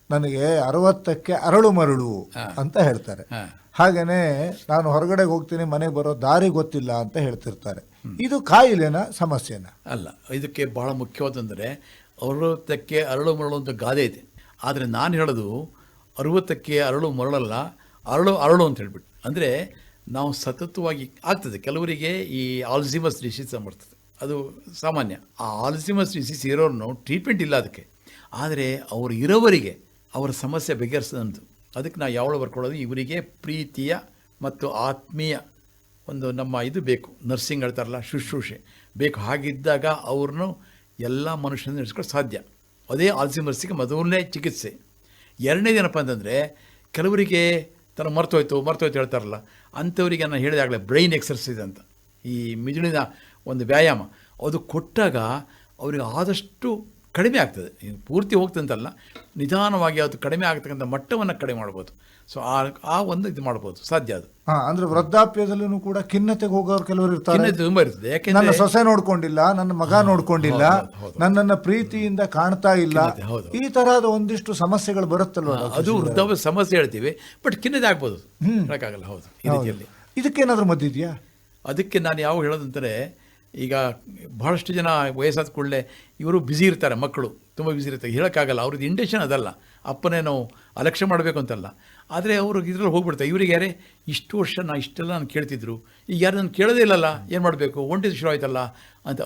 ನನಗೆ 60ಕ್ಕೆ ಅರಳು ಮರಳು ಅಂತ ಹೇಳ್ತಾರೆ. ಹಾಗೇನೆ ನಾನು ಹೊರಗಡೆ ಹೋಗ್ತೀನಿ, ಮನೆಗೆ ಬರೋ ದಾರಿ ಗೊತ್ತಿಲ್ಲ ಅಂತ ಹೇಳ್ತಿರ್ತಾರೆ. ಇದು ಕಾಯಿಲೆನ, ಸಮಸ್ಯೆನ? ಅಲ್ಲ, ಇದಕ್ಕೆ ಬಹಳ ಮುಖ್ಯವಾದಂದರೆ 60ಕ್ಕೆ ಅರಳು ಮರಳು ಅಂತ ಗಾದೆ ಇದೆ. ಆದರೆ ನಾನು ಹೇಳೋದು 60ಕ್ಕೆ ಅರಳು ಮರಳಲ್ಲ, ಅರಳು ಅಂತ ಹೇಳ್ಬಿಟ್ಟು. ಅಂದರೆ ನಾವು ಸತತವಾಗಿ ಆಗ್ತದೆ. ಕೆಲವರಿಗೆ ಈ ಆಲ್ಝೀಮರ್ಸ್ ಡಿಸೀಸ್ ಬರ್ತದೆ, ಅದು ಸಾಮಾನ್ಯ. ಆ ಆಲ್ಝೀಮರ್ಸ್ ಡಿಸೀಸ್ ಇರೋರು ಟ್ರೀಟ್ಮೆಂಟ್ ಇಲ್ಲ ಅದಕ್ಕೆ. ಆದರೆ ಅವರು ಇರೋವರಿಗೆ ಅವರ ಸಮಸ್ಯೆ ಬಗೆಹರಿಸೋದಂತು. ಅದಕ್ಕೆ ನಾವು ಯಾವಳು ಬರ್ಕೊಳ್ಳೋದು, ಇವರಿಗೆ ಪ್ರೀತಿಯ ಮತ್ತು ಆತ್ಮೀಯ ಒಂದು ನಮ್ಮ ಇದು ಬೇಕು, ನರ್ಸಿಂಗ್ ಹೇಳ್ತಾರಲ್ಲ, ಶುಶ್ರೂಷೆ ಬೇಕು. ಹಾಗಿದ್ದಾಗ ಅವ್ರನ್ನೂ ಎಲ್ಲ ಮನುಷ್ಯನ ನಡೆಸ್ಕೊಳ್ಳೋ ಸಾಧ್ಯ. ಅದೇ ಆಲ್ಝೀಮರ್ಸಿಗೆ ಮೊದಲನೇ ಚಿಕಿತ್ಸೆ. ಎರಡನೇದೇನಪ್ಪ ಅಂತಂದರೆ, ಕೆಲವರಿಗೆ ತನ್ನ ಮರ್ತೋಯ್ತು ಹೇಳ್ತಾರಲ್ಲ, ಅಂಥವರಿಗೆ ನಾನು ಹೇಳಿದಾಗಲೇ ಬ್ರೈನ್ ಎಕ್ಸರ್ಸೈಸ್ ಅಂತ, ಈ ಮಿದುಳಿನ ಒಂದು ವ್ಯಾಯಾಮ, ಅದು ಕೊಟ್ಟಾಗ ಅವರಿಗೆ ಆದಷ್ಟು ಕಡಿಮೆ ಆಗ್ತದೆ. ಪೂರ್ತಿ ಹೋಗ್ತಂತಲ್ಲ, ನಿಧಾನವಾಗಿ ಅದು ಕಡಿಮೆ ಆಗ್ತಕ್ಕಂಥ ಮಟ್ಟವನ್ನು ಕಡಿಮೆ ಮಾಡ್ಬೋದು. ಸೊ ಆ ಒಂದು ಇದು ಮಾಡ್ಬೋದು, ಸಾಧ್ಯ ಅದು. ಅಂದ್ರೆ ವೃದ್ಧಾಪ್ಯದಲ್ಲೂ ಕೂಡ ಖಿನ್ನತೆಗೆ ಹೋಗೋರು ಕೆಲವರು ಇರ್ತಾರೆ. ತುಂಬ ಇರ್ತದೆ, ಯಾಕೆಂದ್ರೆ ನನ್ನ ಸೊಸೆ ನೋಡ್ಕೊಂಡಿಲ್ಲ, ನನ್ನ ಮಗ ನೋಡ್ಕೊಂಡಿಲ್ಲ, ನನ್ನನ್ನು ಪ್ರೀತಿಯಿಂದ ಕಾಣ್ತಾ ಇಲ್ಲ, ಈ ತರಹದ ಒಂದಿಷ್ಟು ಸಮಸ್ಯೆಗಳು ಬರುತ್ತಲ್ವ, ಅದು ವೃದ್ಧಾಪ್ಯ ಸಮಸ್ಯೆ ಹೇಳ್ತೀವಿ. ಬಟ್ ಖಿನ್ನತೆ ಆಗ್ಬೋದು, ಹೇಳಕ್ಕಾಗಲ್ಲ. ಹೌದು, ಈ ರೀತಿಯಲ್ಲಿ ಇದಕ್ಕೇನಾದ್ರೂ ಮದ್ದಿದೆಯಾ? ಅದಕ್ಕೆ ನಾನು ಯಾವ ಹೇಳೋದಂತಾರೆ, ಈಗ ಬಹಳಷ್ಟು ಜನ ವಯಸ್ಸಾದ ಕೂಡಲೇ ಇವರು ಬ್ಯುಸಿ ಇರ್ತಾರೆ, ಮಕ್ಕಳು ತುಂಬ ಬ್ಯುಸಿ ಇರ್ತಾರೆ, ಹೇಳೋಕ್ಕಾಗಲ್ಲ. ಅವ್ರದ್ದು ಇಂಟೆನ್ಷನ್ ಅದಲ್ಲ, ಅಪ್ಪನೇ ನಾವು ಅಲಕ್ಷ್ಯ ಮಾಡಬೇಕು ಅಂತಲ್ಲ. ಆದರೆ ಅವರು ಇದ್ರಲ್ಲಿ ಹೋಗ್ಬಿಡ್ತಾರೆ. ಇವರಿಗೆ ಯಾರೇ ಇಷ್ಟು ವರ್ಷ ಇಷ್ಟೆಲ್ಲ ನಾನು ಕೇಳ್ತಿದ್ರು, ಈಗ ಯಾರು ನಾನು ಕೇಳೋದೇ ಇಲ್ಲಲ್ಲ, ಏನು ಮಾಡಬೇಕು, ಒಂಟಿದ್ದು ಶುರು ಆಯ್ತಲ್ಲ ಅಂತ.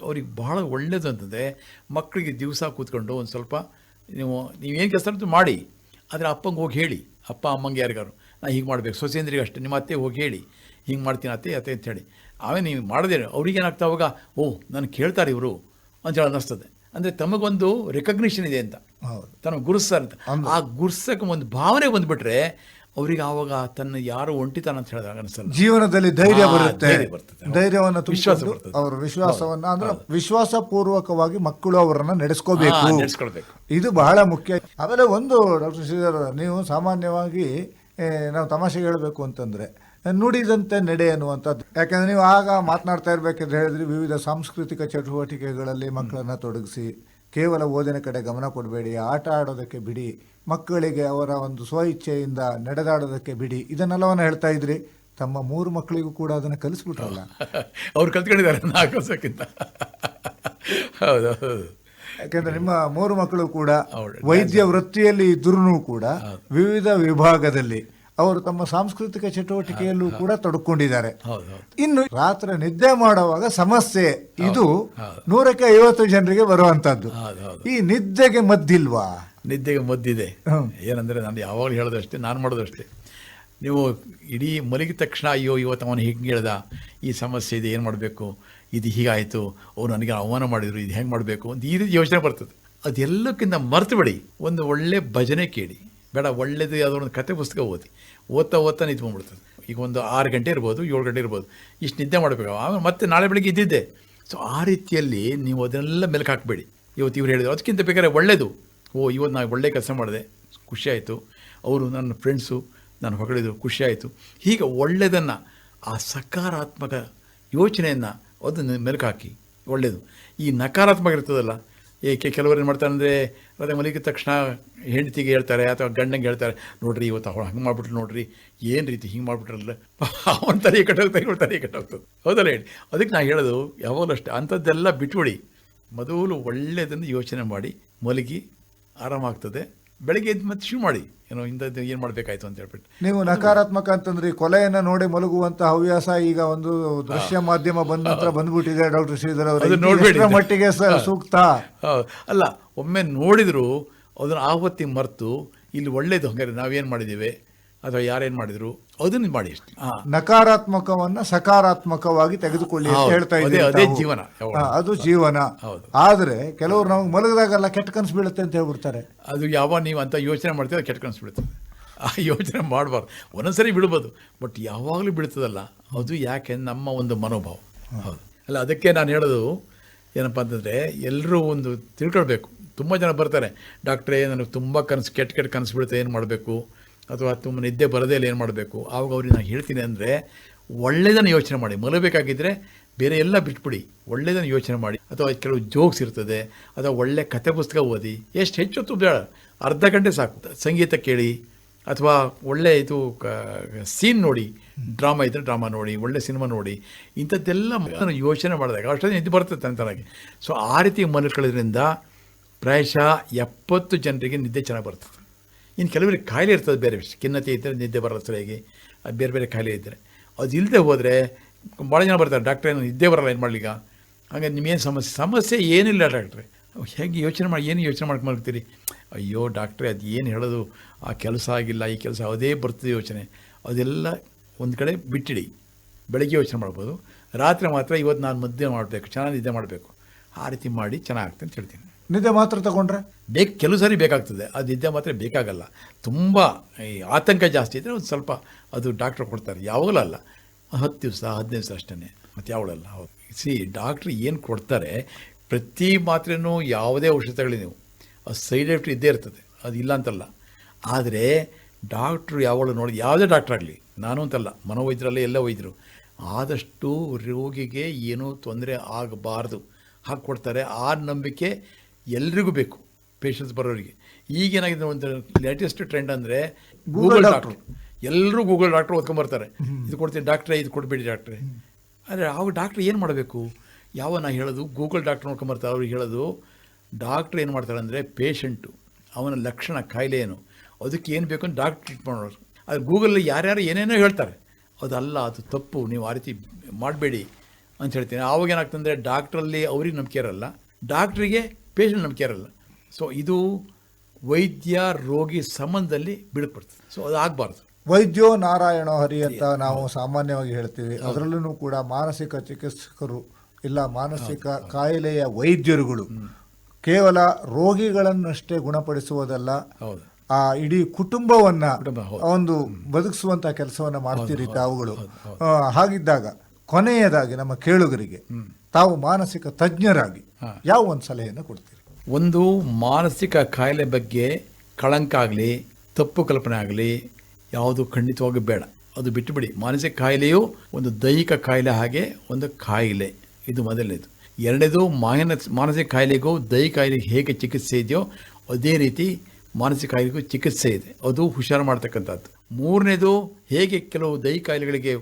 ಅವ್ರಿಗೆ ಬಹಳ ಒಳ್ಳೆಯದು ಅಂತಂದರೆ, ಮಕ್ಕಳಿಗೆ ದಿವಸ ಕೂತ್ಕೊಂಡು ಒಂದು ಸ್ವಲ್ಪ ನೀವೇನು ಕೆಲಸ ಮಾಡಿ, ಆದರೆ ಅಪ್ಪಂಗೆ ಹೋಗಿ ಹೇಳಿ, ಅಪ್ಪ ಅಮ್ಮಂಗೆ ಯಾರಿಗಾರು ನಾನು ಹೀಗೆ ಮಾಡಬೇಕು, ಸೊಸೇಂದ್ರಿಗೆ ಅಷ್ಟೇ, ನಿಮ್ಮ ಅತ್ತೆ ಹೋಗಿ ಹೇಳಿ, ಹಿಂಗೆ ಮಾಡ್ತೀನಿ ಅತ್ತೆ ಅಂತೇಳಿ. ಆಮೇಲೆ ನೀವು ಮಾಡೋದೇನು, ಅವ್ರಿಗೇನಾಗ್ತಾ ಅವಾಗ, ನಾನು ಕೇಳ್ತಾರೆ ಇವರು ಅಂತೇಳಿ ಅನ್ನಿಸ್ತದೆ. ಅಂದರೆ ತಮಗೊಂದು ರೆಕಗ್ನಿಷನ್ ಇದೆ ಅಂತ, ತನಗೆ ಗುರುಸ್ತಾರೆ ಅಂತ. ಆ ಗುರ್ಸಕ್ಕೆ ಒಂದು ಭಾವನೆ ಬಂದುಬಿಟ್ರೆ ಅವ್ರಿಗೆ ಆವಾಗ ತನ್ನ ಯಾರು ಒಂಟಿತನ ಅಂತ ಹೇಳಿದಾಗ ಅನಿಸಲ್ಲ, ಜೀವನದಲ್ಲಿ ಧೈರ್ಯ ಬರುತ್ತೆ, ಧೈರ್ಯವನ್ನು ವಿಶ್ವಾಸ ಬರ್ತದೆ. ಅವರ ವಿಶ್ವಾಸವನ್ನು, ಅಂದ್ರೆ ವಿಶ್ವಾಸಪೂರ್ವಕವಾಗಿ ಮಕ್ಕಳು ಅವರನ್ನು ನಡೆಸ್ಕೊಳ್ಬೇಕು. ಇದು ಬಹಳ ಮುಖ್ಯ. ಆಮೇಲೆ ಒಂದು ಡಾಕ್ಟರ್ ಶ್ರೀಧರ್, ನೀವು ಸಾಮಾನ್ಯವಾಗಿ ನಾವು ತಮಾಷೆಗೆ ಹೇಳಬೇಕು ಅಂತಂದ್ರೆ ನುಡಿದಂತೆ ನಡೆ ಅನ್ನುವಂಥದ್ದು. ಯಾಕೆಂದರೆ ನೀವು ಆಗ ಮಾತನಾಡ್ತಾ ಇರಬೇಕಂದ್ರೆ ಹೇಳಿದ್ರಿ, ವಿವಿಧ ಸಾಂಸ್ಕೃತಿಕ ಚಟುವಟಿಕೆಗಳಲ್ಲಿ ಮಕ್ಕಳನ್ನು ತೊಡಗಿಸಿ, ಕೇವಲ ಓದಿನ ಕಡೆ ಗಮನ ಕೊಡಬೇಡಿ, ಆಟ ಆಡೋದಕ್ಕೆ ಬಿಡಿ, ಮಕ್ಕಳಿಗೆ ಅವರ ಒಂದು ಸ್ವಇಚ್ಛೆಯಿಂದ ನಡೆದಾಡೋದಕ್ಕೆ ಬಿಡಿ, ಇದನ್ನೆಲ್ಲವನ್ನು ಹೇಳ್ತಾ ಇದ್ರಿ. ತಮ್ಮ 3 ಮಕ್ಕಳಿಗೂ ಕೂಡ ಅದನ್ನು ಕಲಿಸ್ಬಿಟ್ರಲ್ಲ? ಅವ್ರು ಕಲ್ತ್ಕೊಂಡಿದ್ದಾರೆ 4 ವರ್ಷಕ್ಕಿಂತ. ಹೌದು, ಯಾಕೆಂದ್ರೆ ನಿಮ್ಮ 3 ಮಕ್ಕಳು ಕೂಡ ವೈದ್ಯ ವೃತ್ತಿಯಲ್ಲಿ ಇದ್ರೂ ಕೂಡ ವಿವಿಧ ವಿಭಾಗದಲ್ಲಿ ಅವರು ತಮ್ಮ ಸಾಂಸ್ಕೃತಿಕ ಚಟುವಟಿಕೆಯಲ್ಲೂ ಕೂಡ ತೊಡಕೊಂಡಿದ್ದಾರೆ. ಇನ್ನು ರಾತ್ರಿ ನಿದ್ದೆ ಮಾಡುವಾಗ ಸಮಸ್ಯೆ, ಇದು 100ಕ್ಕೆ 50 ಜನರಿಗೆ ಬರುವಂತದ್ದು. ಈ ನಿದ್ದೆಗೆ ಮದ್ದಿಲ್ವಾ? ನಿದ್ದೆಗೆ ಮದ್ದಿದೆ. ಏನಂದ್ರೆ ನಾನು ಯಾವಾಗಲೂ ಹೇಳೋದಷ್ಟೇ, ನಾನು ಮಾಡೋದಷ್ಟೇ. ನೀವು ಇಡೀ ಮಲಗಿದ ತಕ್ಷಣ ಅಯ್ಯೋ ಇವತ್ತು ಅವನು ಹಿಂಗೆ ಹೇಳ್ದ, ಈ ಸಮಸ್ಯೆ ಇದೆ, ಏನು ಮಾಡಬೇಕು, ಇದು ಹೀಗಾಯಿತು, ಅವ್ರು ನನಗೆ ಅವಮಾನ ಮಾಡಿದರು, ಇದು ಹೆಂಗೆ ಮಾಡಬೇಕು ಅಂತ ಈ ರೀತಿ ಯೋಚನೆ ಬರ್ತದೆ. ಅದೆಲ್ಲಕ್ಕಿಂತ ಮರೆತು ಬಿಡಿ, ಒಂದು ಒಳ್ಳೆ ಭಜನೆ ಕೇಳಿ, ಬೇಡ ಒಳ್ಳೇದು ಯಾವುದೋ ಒಂದು ಕತೆ ಪುಸ್ತಕ ಓದ್ತಾ ನಿಂತ್ಕೊಂಡ್ಬಿಡ್ತದೆ. ಈಗ ಒಂದು 6 ಗಂಟೆ ಇರ್ಬೋದು, 7 ಗಂಟೆ ಇರ್ಬೋದು, ಇಷ್ಟು ನಿದ್ದೆ ಮಾಡಬೇಕು, ಆಮೇಲೆ ಮತ್ತೆ ನಾಳೆ ಬೆಳಗ್ಗೆ ಇದ್ದಿದ್ದೆ. ಸೊ ಆ ರೀತಿಯಲ್ಲಿ ನೀವು ಅದನ್ನೆಲ್ಲ ಮೆಲುಕು ಹಾಕಬೇಡಿ. ಇವತ್ತು ಇವ್ರು ಹೇಳಿದ್ರು ಅದಕ್ಕಿಂತ ಬೇಕಾದ್ರೆ ಒಳ್ಳೆಯದು, ಇವತ್ತು ನಾನು ಒಳ್ಳೆ ಕೆಲಸ ಮಾಡಿದೆ, ಖುಷಿಯಾಯಿತು, ಅವರು ನನ್ನ ಫ್ರೆಂಡ್ಸು ನಾನು ಹೊಗಳಿದ್ರು, ಖುಷಿಯಾಯಿತು. ಹೀಗೆ ಒಳ್ಳೆಯದನ್ನು, ಆ ಸಕಾರಾತ್ಮಕ ಯೋಚನೆಯನ್ನು ಅದನ್ನು ಮೆಲುಕು ಹಾಕಿ ಒಳ್ಳೆಯದು. ಈ ನಕಾರಾತ್ಮಕ ಇರ್ತದಲ್ಲ, ಕೆಲವರು ಏನು ಮಾಡ್ತಾರೆ ಅಂದರೆ ಅದೇ ಮಲಗಿದ ತಕ್ಷಣ ಹೆಂಡತಿಗೆ ಹೇಳ್ತಾರೆ ಅಥವಾ ಗಂಡಂಗೆ ಹೇಳ್ತಾರೆ, ನೋಡ್ರಿ ಇವತ್ತು ಅವಳು ಹಂಗೆ ಮಾಡಿಬಿಟ್ರು, ನೋಡ್ರಿ ಏನು ರೀತಿ ಹಿಂಗೆ ಮಾಡಿಬಿಟ್ರಲ್ಲ, ಅವನ ತಲೆ ಕೆಟ್ಟೋಗ್ತಾರೆ, ಇವಳು ತಲೆ ಕೆಟ್ಟೋಗ್ತದೆ, ಹೌದಲ್ಲ ಹೇಳಿ. ಅದಕ್ಕೆ ನಾನು ಹೇಳೋದು ಯಾವಾಗಲೂ ಅಷ್ಟೇ, ಅಂಥದ್ದೆಲ್ಲ ಬಿಟ್ಬಿಡಿ, ಮೊದಲು ಒಳ್ಳೆಯದನ್ನು ಯೋಚನೆ ಮಾಡಿ ಮಲಗಿ ಆರಾಮಾಗ್ತದೆ. ಬೆಳಗ್ಗೆ ಎದ್ದು ಮತ್ತೆ ಶುರು ಮಾಡಿ, ಏನೋ ಇಂಥದ್ದು ಏನು ಮಾಡಬೇಕಾಯ್ತು ಅಂತ ಹೇಳ್ಬಿಟ್ಟು. ನೀವು ನಕಾರಾತ್ಮಕ ಅಂತಂದ್ರೆ ಕೊಲೆಯನ್ನು ನೋಡಿ ಮಲಗುವಂತ ಹವ್ಯಾಸ ಈಗ ಒಂದು ದೃಶ್ಯ ಮಾಧ್ಯಮ ಬಂದ ನಂತರ ಬಂದ್ಬಿಟ್ಟಿದೆ. ಡಾಕ್ಟರ್ ಶ್ರೀಧರ್ ಅವರ ಮಟ್ಟಿಗೆ ಸೂಕ್ತ ಅಲ್ಲ, ಒಮ್ಮೆ ನೋಡಿದ್ರು ಅದನ್ನು ಆವತ್ತಿ ಮರೆತು ಇಲ್ಲಿ ಒಳ್ಳೇದು ಹಂಗಾರೆ ನಾವೇನು ಮಾಡಿದ್ದೀವಿ ಅಥವಾ ಯಾರೇನು ಮಾಡಿದ್ರು ಅದನ್ನು ಮಾಡಿ ಅಷ್ಟೇ. ನಕಾರಾತ್ಮಕವನ್ನ ಸಕಾರಾತ್ಮಕವಾಗಿ ತೆಗೆದುಕೊಳ್ಳಿ ಅಂತ ಹೇಳ್ತಾ ಅದೇ ಇದ್ದೀವಿ. ಜೀವನ, ಅದು ಜೀವನ. ಹೌದು. ಆದ್ರೆ ಕೆಲವರು ನಮಗೆ ಮಲಗಿದಾಗೆಲ್ಲ ಕೆಟ್ಟ ಕನಸು ಬೀಳುತ್ತೆ ಅಂತ ಹೇಳ್ಬಿಡ್ತಾರೆ. ಅದು ಯಾವಾಗ ನೀವು ಅಂತ ಯೋಚನೆ ಮಾಡ್ತೀವಿ ಕೆಟ್ಟ ಕನಸು ಬೀಳ್ತದೆ. ಆ ಯೋಚನೆ ಮಾಡಬಾರ್ದು. ಒಂದೊಂದ್ಸರಿ ಬಿಡ್ಬೋದು, ಬಟ್ ಯಾವಾಗಲೂ ಬೀಳ್ತದಲ್ಲ, ಅದು ಯಾಕೆ ನಮ್ಮ ಒಂದು ಮನೋಭಾವ. ಹೌದು ಅಲ್ಲ, ಅದಕ್ಕೆ ನಾನು ಹೇಳೋದು ಏನಪ್ಪ ಅಂತಂದರೆ ಎಲ್ಲರೂ ಒಂದು ತಿಳ್ಕೊಳ್ಬೇಕು. ತುಂಬ ಜನ ಬರ್ತಾರೆ, ಡಾಕ್ಟ್ರೇ ನನಗೆ ತುಂಬ ಕೆಟ್ಟ ಕನಸು ಬೀಳುತ್ತೆ, ಏನು ಮಾಡಬೇಕು, ಅಥವಾ ತುಂಬ ನಿದ್ದೆ ಬರೋದೇ ಇಲ್ಲ, ಏನು ಮಾಡಬೇಕು. ಆವಾಗ ಅವ್ರಿಗೆ ನಾನು ಹೇಳ್ತೀನಿ ಅಂದರೆ ಒಳ್ಳೆಯದನ್ನು ಯೋಚನೆ ಮಾಡಿ, ಮಲಗಬೇಕಾಗಿದ್ದರೆ ಬೇರೆ ಎಲ್ಲ ಬಿಟ್ಬಿಡಿ, ಒಳ್ಳೆಯದನ್ನು ಯೋಚನೆ ಮಾಡಿ. ಅಥವಾ ಕೆಲವು ಜೋಕ್ಸ್ ಇರ್ತದೆ, ಅಥವಾ ಒಳ್ಳೆ ಕತೆ ಪುಸ್ತಕ ಓದಿ, ಎಷ್ಟು ಹೆಚ್ಚೊತ್ತು ಬೇಡ, ಅರ್ಧ ಗಂಟೆ ಸಾಕು. ಸಂಗೀತ ಕೇಳಿ, ಅಥವಾ ಒಳ್ಳೆ ಇದು ಸೀನ್ ನೋಡಿ, ಡ್ರಾಮಾ ಇದ್ದರೆ ಡ್ರಾಮಾ ನೋಡಿ, ಒಳ್ಳೆ ಸಿನಿಮಾ ನೋಡಿ, ಇಂಥದ್ದೆಲ್ಲ ಯೋಚನೆ ಮಾಡಿದಾಗ ಅಷ್ಟೊಂದು ನಿದ್ದೆ ಬರ್ತದೆ ತಂತಾನಾಗಿ. ಸೊ ಆ ರೀತಿ ಮಲ್ಕೊಳ್ಳೋದ್ರಿಂದ ಪ್ರಾಯಶಃ 70 ಜನರಿಗೆ ನಿದ್ದೆ ಚೆನ್ನಾಗಿ ಬರ್ತದೆ. ಇನ್ನು ಕೆಲವರಿಗೆ ಕಾಯಿಲೆ ಇರ್ತದೆ, ಬೇರೆ ಖಿನ್ನತೆ ಇದ್ದರೆ ನಿದ್ದೆ ಬರಲ್ಲ ಸರಿಯಾಗಿ, ಬೇರೆ ಬೇರೆ ಕಾಯಿಲೆ ಇದ್ದರೆ. ಅದು ಇಲ್ಲದೆ ಹೋದರೆ ಭಾಳ ಜನ ಬರ್ತಾರೆ, ಡಾಕ್ಟ್ರೇ ನಾನು ನಿದ್ದೆ ಬರಲ್ಲ, ಏನು ಮಾಡಲಿಗ, ಹಾಗೆ ನಿಮಗೇನು ಸಮಸ್ಯೆ ಏನಿಲ್ಲ ಡಾಕ್ಟ್ರೆ, ಹೇಗೆ ಯೋಚನೆ ಮಾಡಿ, ಏನು ಯೋಚನೆ ಮಾಡ್ಕೊಂಡು ಮಲಗ್ತೀರಿ, ಅಯ್ಯೋ ಡಾಕ್ಟ್ರೇ ಅದು ಏನು ಹೇಳೋದು, ಆ ಕೆಲಸ ಆಗಿಲ್ಲ, ಈ ಕೆಲಸ ಅದೇ ಬರ್ತದೆ ಯೋಚನೆ, ಅದೆಲ್ಲ ಒಂದು ಕಡೆ ಬಿಟ್ಟಿಡಿ. ಬೆಳಗ್ಗೆ ಯೋಚನೆ ಮಾಡ್ಬೋದು, ರಾತ್ರಿ ಮಾತ್ರ ಇವತ್ತು ನಾನು ಮದ್ದೆ ಮಾಡಬೇಕು, ಚೆನ್ನಾಗಿ ನಿದ್ದೆ ಮಾಡಬೇಕು, ಆ ರೀತಿ ಮಾಡಿ ಚೆನ್ನಾಗುತ್ತೆ ಅಂತ ಹೇಳ್ತೀನಿ. ನಿದ್ದೆ ಮಾತ್ರ ತಗೊಂಡ್ರೆ ಕೆಲವು ಸಾರಿ ಬೇಕಾಗ್ತದೆ, ಅದು ನಿದ್ದೆ ಮಾತ್ರ ಬೇಕಾಗಲ್ಲ. ತುಂಬ ಈ ಆತಂಕ ಜಾಸ್ತಿ ಇದ್ದರೆ ಒಂದು ಸ್ವಲ್ಪ ಅದು ಡಾಕ್ಟ್ರ್ ಕೊಡ್ತಾರೆ, ಯಾವಾಗಲೂ ಅಲ್ಲ, 10 ದಿವಸ 15 ದಿವಸ ಅಷ್ಟೇ, ಮತ್ತು ಯಾವಾಗಲಲ್ಲ. ಹೌದು, ಡಾಕ್ಟ್ರ್ ಏನು ಕೊಡ್ತಾರೆ, ಪ್ರತಿ ಮಾತ್ರೆನೂ ಯಾವುದೇ ಔಷಧ ತಗೊಳ್ಳಿ ನೀವು, ಅದು ಸೈಡ್ ಎಫೆಕ್ಟ್ ಇದ್ದೇ ಇರ್ತದೆ, ಅದು ಇಲ್ಲ ಅಂತಲ್ಲ. ಆದರೆ ಡಾಕ್ಟ್ರು ಯಾವಾಗಲೂ ನೋಡಿ, ಯಾವುದೇ ಡಾಕ್ಟ್ರ್ ಆಗಲಿ, ನಾನು ಅಂತಲ್ಲ, ಮನೋವೈದ್ಯರಲ್ಲೇ ಎಲ್ಲ ವೈದ್ಯರು, ಆದಷ್ಟು ರೋಗಿಗೆ ಏನೂ ತೊಂದರೆ ಆಗಬಾರ್ದು ಹಾಗೆ ಕೊಡ್ತಾರೆ. ಆ ನಂಬಿಕೆ ಎಲ್ರಿಗೂ ಬೇಕು, ಪೇಷಂಟ್ಸ್ ಬರೋರಿಗೆ. ಈಗೇನಾಗಿದೆ, ಒಂದು ಲೇಟೆಸ್ಟ್ ಟ್ರೆಂಡ್ ಅಂದರೆ ಗೂಗಲ್ ಡಾಕ್ಟ್ರು, ಎಲ್ಲರೂ ಗೂಗಲ್ ಡಾಕ್ಟ್ರು ಓದ್ಕೊಂಬರ್ತಾರೆ, ಇದು ಕೊಡ್ತೀನಿ ಡಾಕ್ಟ್ರೇ, ಇದು ಕೊಡಬೇಡಿ ಡಾಕ್ಟ್ರೇ. ಆದರೆ ಅವಾಗ ಡಾಕ್ಟ್ರ್ ಏನು ಮಾಡಬೇಕು, ನಾ ಹೇಳೋದು ಗೂಗಲ್ ಡಾಕ್ಟ್ರ್ ನೋಡ್ಕೊಂಬರ್ತಾರೆ, ಅವ್ರಿಗೆ ಹೇಳೋದು ಡಾಕ್ಟ್ರ್ ಏನು ಮಾಡ್ತಾರೆ ಅಂದರೆ ಪೇಷಂಟು ಅವನ ಲಕ್ಷಣ, ಕಾಯಿಲೆ ಏನು, ಅದಕ್ಕೆ ಏನು ಬೇಕು ಅಂತ ಡಾಕ್ಟ್ರ್ ಟ್ರೀಟ್ ಮಾಡೋರು. ಅದು ಗೂಗಲಲ್ಲಿ ಯಾರ್ಯಾರು ಏನೇನೋ ಹೇಳ್ತಾರೆ, ಅದಲ್ಲ, ಅದು ತಪ್ಪು, ನೀವು ಆ ರೀತಿ ಮಾಡಬೇಡಿ ಅಂತ ಹೇಳ್ತೀನಿ. ಆವಾಗ ಏನಾಗ್ತಂದರೆ ಡಾಕ್ಟ್ರಲ್ಲಿ ಅವ್ರಿಗೆ ನಂಬಿಕೆ ಇರಲ್ಲ, ಡಾಕ್ಟ್ರಿಗೆ ಪೇಷಂಟ್ ನಂಬಿಕೆ ಇರಲ್ಲ. ಸೊ ಇದು ವೈದ್ಯ ರೋಗಿ ಸಂಬಂಧದಲ್ಲಿ ಬಿಡುಪಡ್ತದೆ. ಸೊ ಅದು ಆಗಬಾರ್ದು. ವೈದ್ಯೋ ನಾರಾಯಣೋ ಹರಿ ಅಂತ ನಾವು ಸಾಮಾನ್ಯವಾಗಿ ಹೇಳ್ತೀವಿ. ಅದರಲ್ಲೂ ಕೂಡ ಮಾನಸಿಕ ಚಿಕಿತ್ಸಕರು ಇಲ್ಲ ಮಾನಸಿಕ ಕಾಯಿಲೆಯ ವೈದ್ಯರುಗಳು ಕೇವಲ ರೋಗಿಗಳನ್ನಷ್ಟೇ ಗುಣಪಡಿಸುವುದಲ್ಲ, ಆ ಇಡೀ ಕುಟುಂಬವನ್ನ ಒಂದು ಬದುಕಿಸುವಂತ ಕೆಲಸವನ್ನ ಮಾಡ್ತೀರಿ ತಾವುಗಳು. ಹಾಗಿದ್ದಾಗ ಕೊನೆಯದಾಗಿ ನಮ್ಮ ಕೇಳುಗರಿಗೆ ತಾವು ಮಾನಸಿಕ ತಜ್ಞರಾಗಿ ಯಾವ ಒಂದು ಸಲಹೆಯನ್ನು ಕೊಡ್ತೀರಿ? ಒಂದು ಮಾನಸಿಕ ಕಾಯಿಲೆ ಬಗ್ಗೆ ಕಳಂಕ ಆಗಲಿ, ತಪ್ಪು ಕಲ್ಪನೆ ಆಗಲಿ ಯಾವುದು ಖಂಡಿತವಾಗಿ ಬೇಡ, ಅದು ಬಿಟ್ಟುಬಿಡಿ. ಮಾನಸಿಕ ಕಾಯಿಲೆಯು ಒಂದು ದೈಹಿಕ ಕಾಯಿಲೆ ಹಾಗೆ ಒಂದು ಕಾಯಿಲೆ, ಇದು ಮೊದಲನೇದು. ಎರಡನೇದು, ಮಾನಸಿಕ ಕಾಯಿಲೆಗೂ ದೈಹಿಕ ಕಾಯಿಲೆಗೆ ಹೇಗೆ ಚಿಕಿತ್ಸೆ ಇದೆಯೋ ಅದೇ ರೀತಿ ಮಾನಸಿಕ ಕಾಯಿಲೆಗೂ ಚಿಕಿತ್ಸೆ ಇದೆ, ಅದು ಹುಷಾರು ಮಾಡ್ತಕ್ಕಂಥದ್ದು. ಮೂರನೇದು, ಹೇಗೆ ಕೆಲವು ದೈಹಿಕ ಕಾಯಿಲೆಗಳಿಗೆ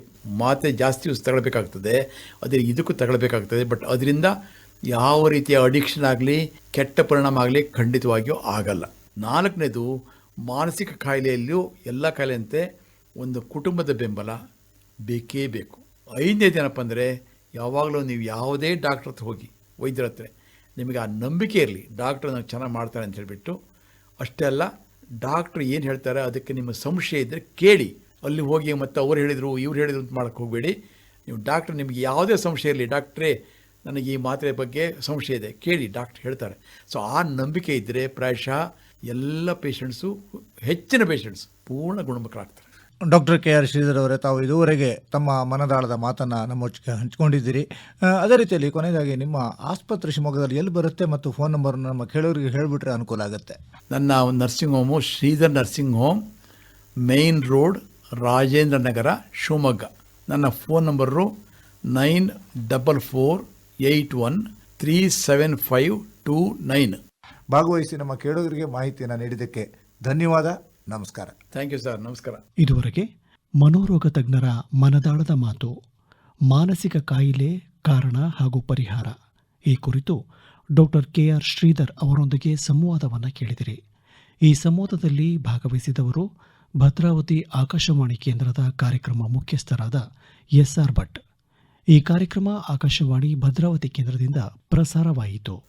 ಮಾತ್ರೆ ಜಾಸ್ತಿ ತಗೊಳ್ಬೇಕಾಗ್ತದೆ, ಅದೇ ಇದಕ್ಕೂ ತಗೊಳ್ಬೇಕಾಗ್ತದೆ, ಬಟ್ ಅದರಿಂದ ಯಾವ ರೀತಿಯ ಅಡಿಕ್ಷನ್ ಆಗಲಿ ಕೆಟ್ಟ ಪರಿಣಾಮ ಆಗಲಿ ಖಂಡಿತವಾಗಿಯೂ ಆಗಲ್ಲ. ನಾಲ್ಕನೇದು, ಮಾನಸಿಕ ಕಾಯಿಲೆಯಲ್ಲಿಯೂ ಎಲ್ಲ ಕಾಯಿಲೆಯಂತೆ ಒಂದು ಕುಟುಂಬದ ಬೆಂಬಲ ಬೇಕೇ ಬೇಕು. ಐದನೇದು ಏನಪ್ಪ ಅಂದರೆ, ಯಾವಾಗಲೂ ನೀವು ಯಾವುದೇ ಡಾಕ್ಟ್ರ್ ಹತ್ರ ಹೋಗಿ, ವೈದ್ಯರ ಹತ್ರ, ನಿಮಗೆ ಆ ನಂಬಿಕೆ ಇರಲಿ, ಡಾಕ್ಟ್ರ್ ನಾವು ಚೆನ್ನಾಗಿ ಮಾಡ್ತಾರೆ ಅಂತ ಹೇಳಿಬಿಟ್ಟು. ಅಷ್ಟೇ ಅಲ್ಲ, ಡಾಕ್ಟ್ರ್ ಏನು ಹೇಳ್ತಾರೆ ಅದಕ್ಕೆ ನಿಮ್ಮ ಸಂಶಯ ಇದ್ದರೆ ಕೇಳಿ, ಅಲ್ಲಿ ಹೋಗಿ ಮತ್ತು ಅವ್ರು ಹೇಳಿದರು ಇವ್ರು ಹೇಳಿದರು ಅಂತ ಮಾಡೋಕ್ಕೆ ಹೋಗಬೇಡಿ. ನೀವು ಡಾಕ್ಟ್ರ್ ನಿಮಗೆ ಯಾವುದೇ ಸಂಶಯ ಇರಲಿ, ಡಾಕ್ಟ್ರೇ ನನಗೆ ಈ ಮಾತ್ರೆ ಬಗ್ಗೆ ಸಂಶಯ ಇದೆ ಕೇಳಿ, ಡಾಕ್ಟ್ರ್ ಹೇಳ್ತಾರೆ. ಸೊ ಆ ನಂಬಿಕೆ ಇದ್ದರೆ ಪ್ರಾಯಶಃ ಎಲ್ಲ ಪೇಷಂಟ್ಸು, ಹೆಚ್ಚಿನ ಪೇಷಂಟ್ಸ್ ಪೂರ್ಣ ಗುಣಮುಖರಾಗ್ತಾರೆ. ಡಾಕ್ಟರ್ ಕೆ ಆರ್ ಶ್ರೀಧರ್ ಅವರೇ, ತಾವು ಇದುವರೆಗೆ ತಮ್ಮ ಮನದಾಳದ ಮಾತನ್ನು ನಮ್ಮೊಟ್ಟಿಗೆ ಹಂಚ್ಕೊಂಡಿದ್ದೀರಿ. ಅದೇ ರೀತಿಯಲ್ಲಿ ಕೊನೆಯದಾಗಿ ನಿಮ್ಮ ಆಸ್ಪತ್ರೆ ಶಿವಮೊಗ್ಗದಲ್ಲಿ ಎಲ್ಲಿ ಬರುತ್ತೆ ಮತ್ತು ಫೋನ್ ನಂಬರ್ನ ನಮ್ಮ ಕೇಳೋರಿಗೆ ಹೇಳಿಬಿಟ್ರೆ ಅನುಕೂಲ ಆಗುತ್ತೆ. ನನ್ನ nursing home Shridhar nursing home, main road, Rajendra Nagar, Shivamogga. ನನ್ನ ಫೋನ್ ನಂಬರು 9484813759. ಭಾಗವಹಿಸಿ ನಮ್ಮ ಕೇಳೋರಿಗೆ ಮಾಹಿತಿಯನ್ನು ನೀಡಿದ್ದಕ್ಕೆ ಧನ್ಯವಾದ. ನಮಸ್ಕಾರ. Thank you sir. ನಮಸ್ಕಾರ. ಇದುವರೆಗೆ ಮನೋರೋಗ ತಜ್ಞರ ಮನದಾಳದ ಮಾತು, ಮಾನಸಿಕ ಕಾಯಿಲೆ ಕಾರಣ ಹಾಗೂ ಪರಿಹಾರ ಈ ಕುರಿತು ಡಾಕ್ಟರ್ ಕೆ ಆರ್ ಶ್ರೀಧರ್ ಅವರೊಂದಿಗೆ ಸಂವಾದವನ್ನು ಕೇಳಿದಿರಿ. ಈ ಸಂವಾದದಲ್ಲಿ ಭಾಗವಹಿಸಿದವರು ಭದ್ರಾವತಿ ಆಕಾಶವಾಣಿ ಕೇಂದ್ರದ ಕಾರ್ಯಕ್ರಮ ಮುಖ್ಯಸ್ಥರಾದ ಎಸ್ ಆರ್ ಭಟ್. ಈ ಕಾರ್ಯಕ್ರಮ ಆಕಾಶವಾಣಿ ಭದ್ರಾವತಿ ಕೇಂದ್ರದಿಂದ ಪ್ರಸಾರವಾಯಿತು.